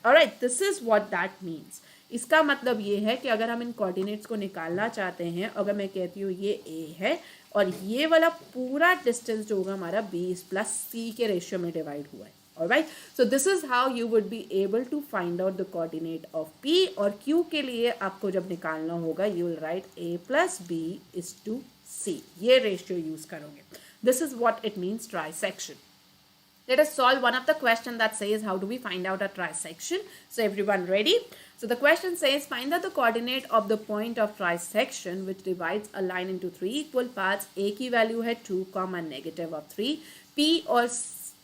Alright, this is what that means. इसका मतलब ये है कि अगर हम इन कोऑर्डिनेट्स को निकालना चाहते हैं, अगर मैं कहती हूँ ये A है और ये वाला पूरा डिस्टेंस जो होगा हमारा B plus C के रेशियो में डिवाइड हुआ है. Alright, so this is how you would be able to find out the coordinate of P. और Q के लिए आपको जब निकालना होगा, you will write A plus B is to C. ये रेशियो यूज करोगे. This is what it means trisection. Let us solve one of the question that says how do we find out a trisection. So everyone ready? So the question says find out the coordinate of the point of trisection which divides a line into 3 equal parts. A की value है 2, negative of 3. P और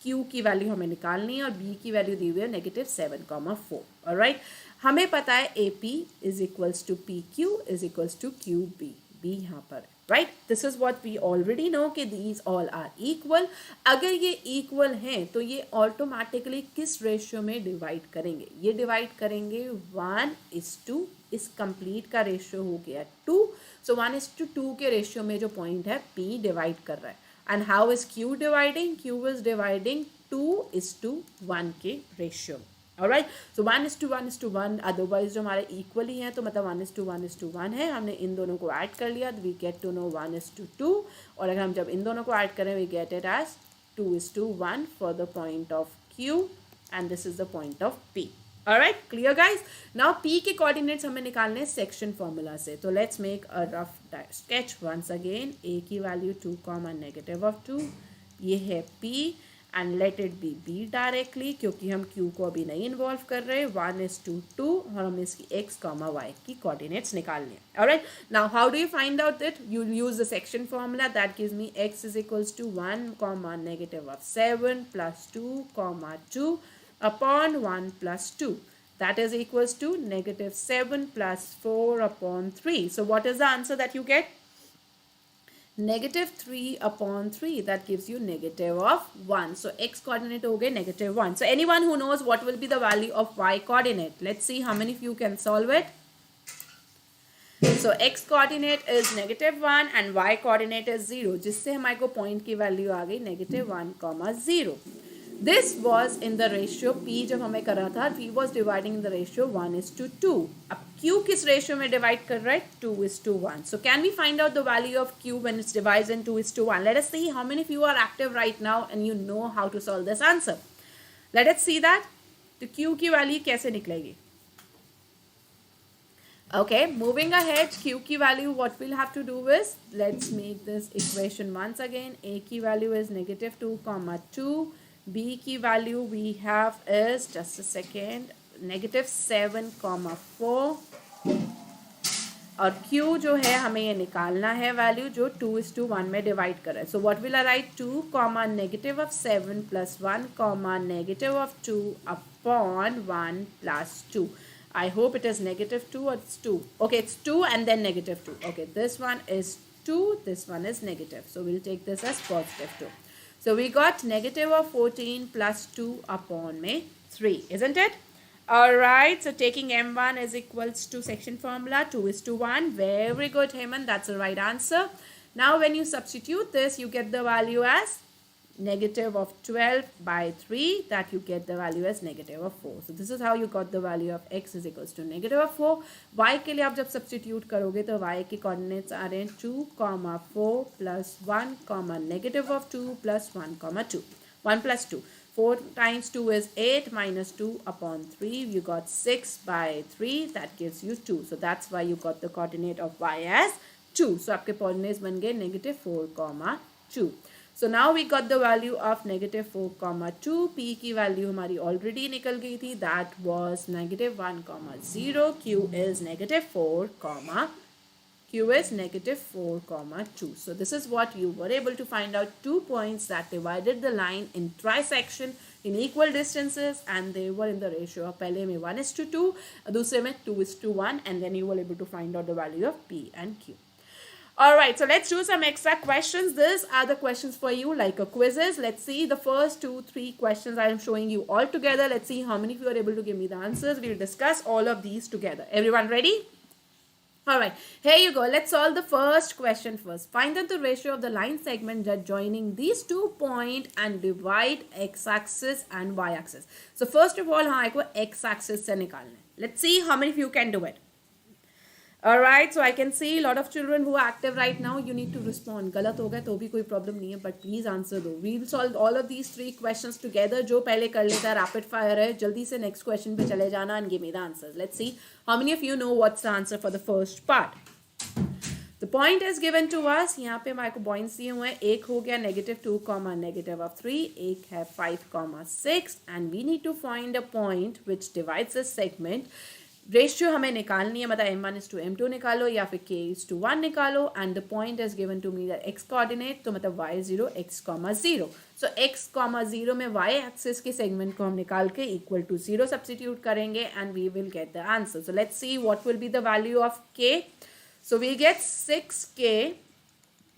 Q की value हमें निकालनी है और B की value दी हुई है -7, 4. Alright, हमें पता है AP is equals to PQ is equals to QB. B यहाँ पर है. Right? This is what we already know कि these all are equal. अगर ये equal हैं तो ये automatically किस रेशियो में डिवाइड करेंगे? ये डिवाइड करेंगे 1:2. इस कंप्लीट का रेशियो हो गया 2. So 1:2 के रेशियो में जो पॉइंट है P डिवाइड कर रहा है. And how is Q dividing? Q is dividing 2:1 के रेशियो. ऑलराइट, सो 1:1:1, अदरवाइज जो हमारे इक्वल ही है तो मतलब 1:1:1 है, हमने इन दोनों को ऐड कर लिया, वी गेट टू नो 1:2, और अगर हम जब इन दोनों को ऐड करें we get it as 2:1 for the point of Q and this is the point of P. Alright, clear guys. Now P के कोऑर्डिनेट्स हमें निकालने सेक्शन फॉर्मूला से, तो let's make a rough sketch once again. A की value 2, -2, ये है P and let it be B directly, क्योंकि हम Q को अभी नहीं इन्वॉल्व कर रहे. 1:2 और हमें इसकी x, y की कोऑर्डिनेट्स निकालने हैं. Alright, now how do you find out it? You use the section formula that gives me x is equals to 1, -7 + 2, 2 upon 1 + 2. That is equals to -7 + 4 upon 3. So what is the answer that you get? -3 upon 3. That gives you -1. So x coordinate हो गए -1. So anyone who knows what will be the value of y coordinate? Let's see how many of you can solve it. So x coordinate is -1 and y coordinate is 0, जिससे हमारे को point की value आ गई -1, 0. This was in the ratio P. जब हमें करा था P was dividing in the ratio 1:2. अब Q किस रेशियो में डिवाइड कर रहा है? 2:1. So can we find out the value of Q when it's divided in 2:1? Let us see how many of you are active right now and you know how to solve this answer. Let us see that. तो Q की value कैसे निकलेगी? Okay, moving ahead, Q की value, what we'll have to do is, let's make this equation once again. A की value is -2, 2. B की value we have is, just a second, -7, 4. और Q जो है हमें ये निकालना है वैल्यू जो 2:1 में डिवाइड कर रहा है. So what will I write? 2, -7 + 1, -2 upon 1 + 2. I hope it is -2 or it's 2. Okay, it's 2 and then -2. Okay, this one is 2, this one is negative. So we'll take this as +2. So we got -14 + 2 upon 3, isn't it? Alright, so taking M1 is equals to section formula 2:1. Very good, Heyman, that's the right answer. Now when you substitute this, you get the value as -12/3, that you get the value as -4. So this is how you got the value of x is equals to -4. y के लिए आप जब substitute करोगे तो y के coordinates आ रहे हैं 2, 4 + 1, -2 + 1, 2. 1 + 2. 4 times 2 is 8, -2 upon 3. You got 6/3. That gives you 2. So that's why you got the coordinate of y as 2. So आपके कोऑर्डिनेट्स बन गए -4, 2. So now we got the value of -4, 2. P की value हमारी already निकल गई थी. That was -1, 0. Q is -4, -4, 2. So this is what you were able to find out. 2 points that divided the line in trisection in equal distances and they were in the ratio of पहले में 1:2, दूसरे में 2:1, and then you were able to find out the value of P and Q. Alright, so let's do some extra questions. These are the questions for you, like a quizzes. Let's see the first 2, 3 questions I am showing you all together. Let's see how many of you are able to give me the answers. We'll discuss all of these together. Everyone ready? Alright, here you go. Let's solve the first question first. Find out the ratio of the line segment that joining these 2 points and divide x-axis and y-axis. So first of all, हमारे को x-axis से निकालना है. Let's see how many of you can do it. Alright, so I can see a lot of children who are active right now. You need to respond. गलत हो गया तो भी कोई प्रॉब्लम नहीं है, but please answer दो. We'll solve all of these 3 questions together. जो पहले कर लेता है rapid fire है, जल्दी से next question पे चले जाना and give me the answers. Let's see how many of you know what's the answer for the first part. The point is given to us. यहाँ पे हमारे को points दिए हुए हैं. एक हो गया -2, -3. एक है 5, 6 and we need to find a point which divides this segment. Ratio हमें निकालनी है, मतलब M1:M2 निकालो या फिर K:1 निकालो and the point is given to me that x coordinate, तो मतलब y0, x, 0. सो x, 0 में y एक्सिस के सेगमेंट को हम निकाल के इक्वल टू 0 सब्सटीट्यूट करेंगे and we will get the answer. So let's see what will be the value of k. So we get 6k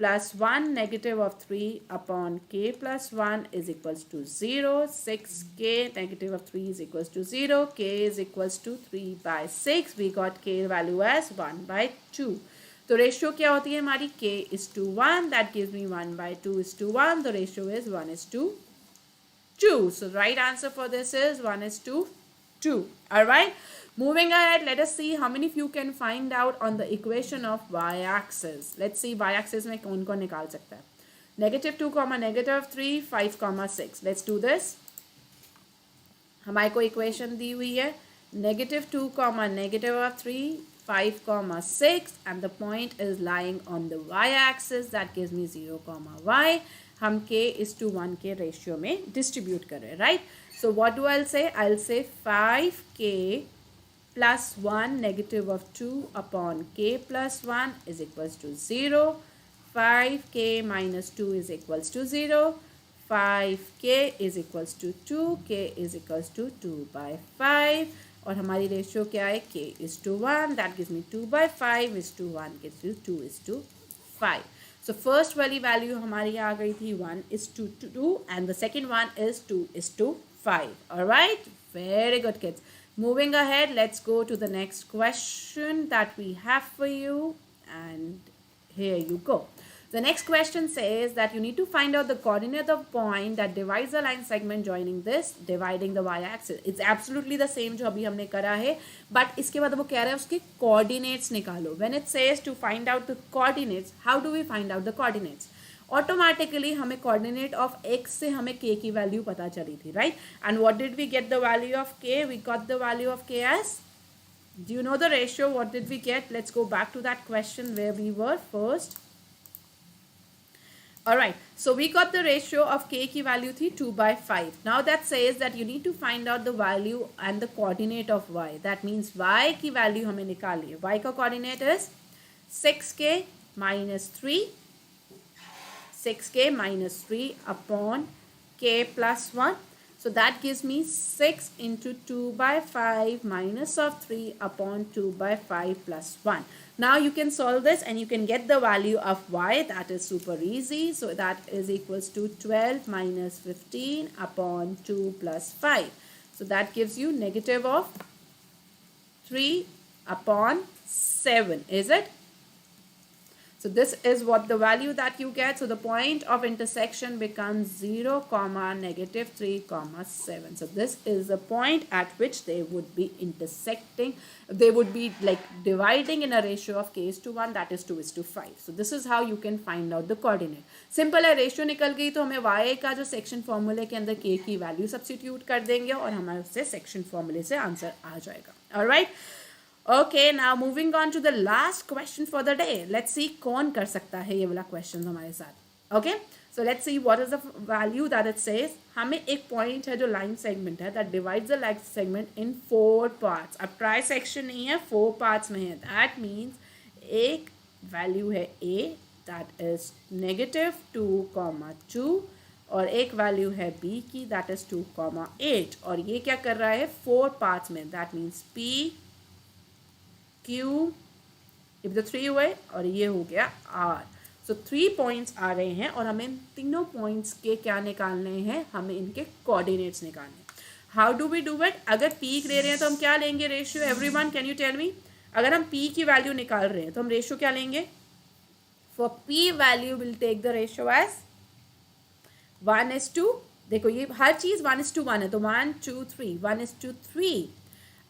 plus 1 -3 upon k plus 1 is equals to 0. 6k -3 is equals to 0. K is equals to 3/6. We got k value as 1/2. तो ratio क्या होती है हमारी? k is to 1. That gives me 1/2 is to 1. The ratio is 1:2. So right answer for this is 1:2. 2. All right. Moving ahead, let us see how many of you can find out on the equation of y-axis. Let's see y-axis में कौन कौन निकाल सकता है. -2, -3, 5, 6. Let's do this. हमारे को equation दी हुई है -2, -3, 5, 6 and the point is lying on the y-axis. That gives me 0, y. हम k is to 1 के रेशियो में डिस्ट्रीब्यूट कर रहे हैं, right. So what do I'll say? I'll say 5k plus 1 negative of 2 upon k plus 1 is equals to 0. 5k minus 2 is equals to 0. 5k is equals to 2. k is equals to 2 by 5. और हमारी ratio क्या है? k is to 1. That gives me 2 by 5 is to 1 gives you 2 is to 5. So first वाली value हमारी आ गई थी 1 is to 2 and the second one is 2 is to 5. All right, very good kids. Moving ahead, let's go to the next question that we have for you, and here you go. The next question says that you need to find out the coordinate of point that divides the line segment joining this, dividing the y-axis. It's absolutely the same जो अभी हमने करा है, but इसके बाद वो कह रहा है उसके coordinates निकालो. When it says to find out the coordinates, how do we find out the coordinates? Automatically हमें कोऑर्डिनेट ऑफ एक्स से हमें के की वैल्यू पता चली थी, right. And what did we get the value of K? We got the value of K as, do you know the ratio? What did we get? Let's go back to that question where we were first. Alright, so we got the ratio of k की value थी 2 by 5. Now that says that you need to find out the value and the coordinate of y. That means y की value हमें निकालिए. y का coordinate is 6k minus 3. 6k minus 3 upon k plus 1. So that gives me 6 into 2 by 5 minus of 3 upon 2 by 5 plus 1. Now you can solve this and you can get the value of y. That is super easy. So that is equals to 12 minus 15 upon 2 plus 5. So that gives you negative of 3 upon 7. Is it? So this is what the value that you get. So the point of intersection becomes 0, -3, 7. So this is the point at which they would be intersecting. They would be like dividing in a ratio of k is to 1, that is 2 is to 5. So this is how you can find out the coordinate. Simple है, ratio निकल गई तो हमें y का जो section फॉर्मूले के अंदर k की वैल्यू सब्स्टिट्यूट कर देंगे और हमारे उससे सेक्शन फॉर्मूले से आंसर आ जाएगा. Alright. Okay, now moving on to the last question for the day. Let's see कौन कर सकता है ये वाला क्वेश्चन हमारे साथ. Okay, so let's see what is the value that it says. हमें एक पॉइंट है जो लाइन सेगमेंट है that divides the line segment in 4 parts. अब ट्राई सेक्शन नहीं है, 4 पार्ट्स में है. That means एक वैल्यू है a that is -2, और एक वैल्यू है b की that is 2, 8. और ये क्या कर रहा है? 4 पार्ट्स में. That means p Q, इब तो 3 हुए और ये हो गया R. So 3 पॉइंट्स आ रहे हैं और हमें तीनों पॉइंट्स के क्या निकालने हैं? हमें इनके कोऑर्डिनेट्स निकालने. How do we do it? अगर P ले रहे हैं तो हम क्या लेंगे ratio? Everyone can you tell me? अगर हम P की वैल्यू निकाल रहे हैं तो हम रेशियो क्या लेंगे? For P value will take the ratio as 1:2. देखो ये हर चीज़ 1:1 है तो 1, 2, 3 1:3.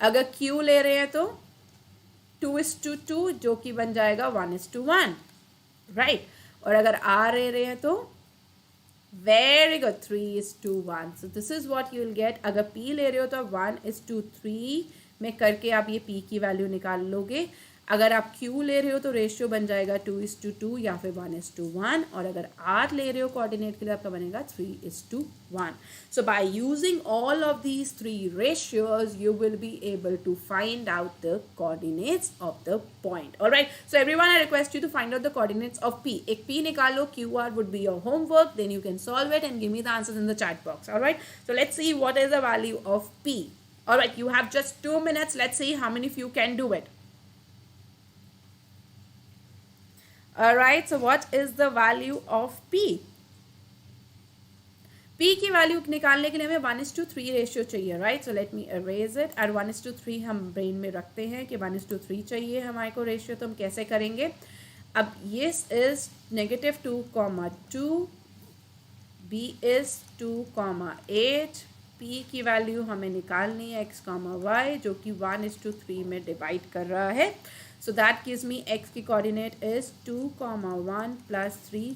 अगर Q ले रहे हैं तो 2:2 जो कि बन जाएगा 1:1, राइट. और अगर R ले रहे हैं तो very good 3:1. So this is what you will gate. अगर P ले रहे हो तो 1:3 में करके आप ये P की वैल्यू निकाल लोगे. अगर आप Q ले रहे हो तो रेशियो बन जाएगा 2:2 या फिर 1:1. और अगर R ले रहे हो कोऑर्डिनेट के लिए आपका बनेगा 3:1. So by using all of these 3 ratios you will be able to find out the coordinates of the point. Alright, so everyone, I request you to find out the coordinates of P. एक P निकालो, QR would be your homework, then you can solve it and give me the answers in the chat box. Alright, so let's see what is the value of P. Alright, you have just 2 minutes. Let's see how many of you can do it. Alright, so what is the value of P? P की value निकालने के लिए हमें 1:3 ratio चाहिए, right. So let me arrays it. और 1:3 हम brain में रखते हैं कि 1:3 चाहिए हमारे को रेशियो. तो हम कैसे करेंगे? अब ये इज -2, 2, B is 2, 8 p की वैल्यू हमें निकालनी है x, y जो कि 1:3 में डिवाइड कर रहा है. So that gives me x की coordinate is 2, 1 plus 3,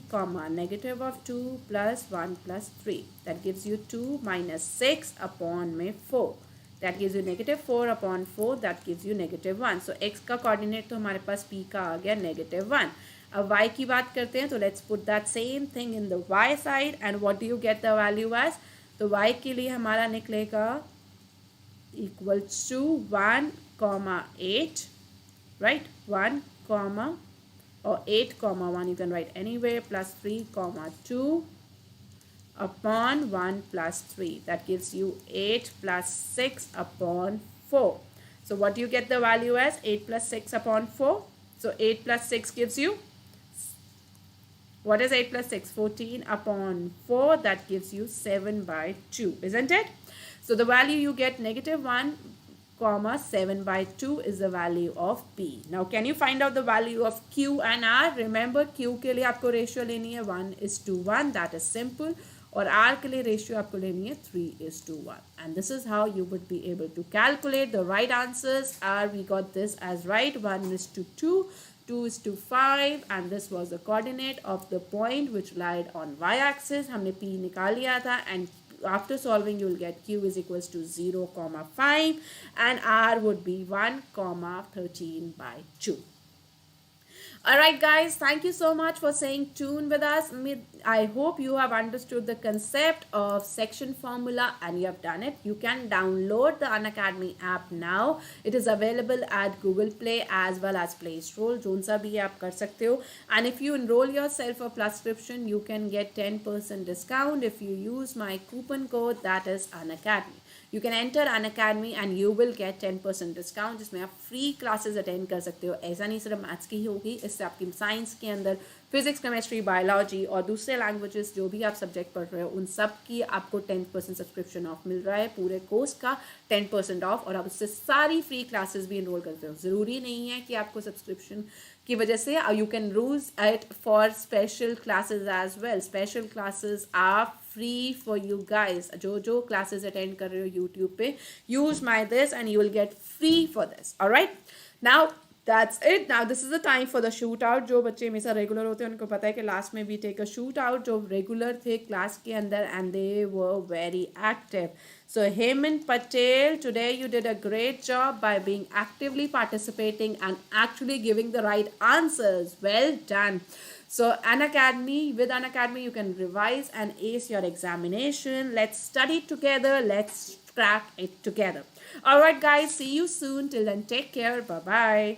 negative of 2 plus 1 plus 3. That gives you 2 minus 6 upon में 4. That gives you negative 4 upon 4. That gives you negative 1. So x का coordinate तो हमारे पास p का आ गया negative 1. अब y की बात करते हैं तो let's put that same thing in the y side. And what do you get the value as? तो y के लिए हमारा निकलेगा equal to 1, 8. Right, 1, or 8, 1 you can write anywhere, plus 3, 2 upon 1 plus 3. That gives you 8 plus 6 upon 4. So what do you get the value as? 8 plus 6 upon 4. So 8 plus 6 gives you, what is 8 plus 6? 14 upon 4. That gives you 7/2, isn't it? So the value you get negative 1, 7/2 is the value of P. Now can you find out the value of Q and R? Remember Q के लिए आपको ratio लेनी है 1:1. That is simple. और R के लिए ratio आपको लेनी है 3:1. And this is how you would be able to calculate the right answers. R, we got this as right, 1:2, 2:5, and this was the coordinate of the point which lied on y-axis. हमने P निकाल लिया था, and after solving you will get Q is equals to 0,5 and R would be 1,13/2. Alright guys, thank you so much for staying tuned with us. I hope you have understood the concept of section formula and you have done it. You can download the Unacademy app now. It is available at Google Play as well as Play Store. Zone सा भी आप कर सकते हो. And if you enroll yourself for subscription, you can get 10% discount if you use my coupon code, that is Unacademy. You can enter Unacademy and you will get 10% discount जिसमें आप free classes attend कर सकते हो. ऐसा नहीं सिर्फ maths की ही होगी, इससे आपकी साइंस के अंदर फिजिक्स, केमिस्ट्री, बायोलॉजी और दूसरे लैंग्वेजेस जो भी आप सब्जेक्ट पढ़ रहे हो उन सब की आपको 10% सब्सक्रिप्शन ऑफ मिल रहा है. पूरे कोर्स का 10% ऑफ, और आप उससे सारी फ्री क्लासेस भी इनरोल करते हो. ज़रूरी नहीं है कि आपको सब्सक्रिप्शन की वजह से you can use it for special classes as well. Special classes are free for you guys. जो classes attend कर रहे हो YouTube पे, use my this and you will get free for this. Alright, now that's it. Now this is the time for the shootout. जो बच्चे हमेशा regular होते हैं उनको पता है कि लास्ट में भी take a shootout. जो रेगुलर थे क्लास के अंदर and they were very active. So Hemant Patel, today you did a great job by being actively participating and actually giving the right answers. Well done. So with Unacademy you can revise and ace your examination. Let's study together. Let's crack it together. Alright guys, see you soon. Till then, take care. Bye-bye.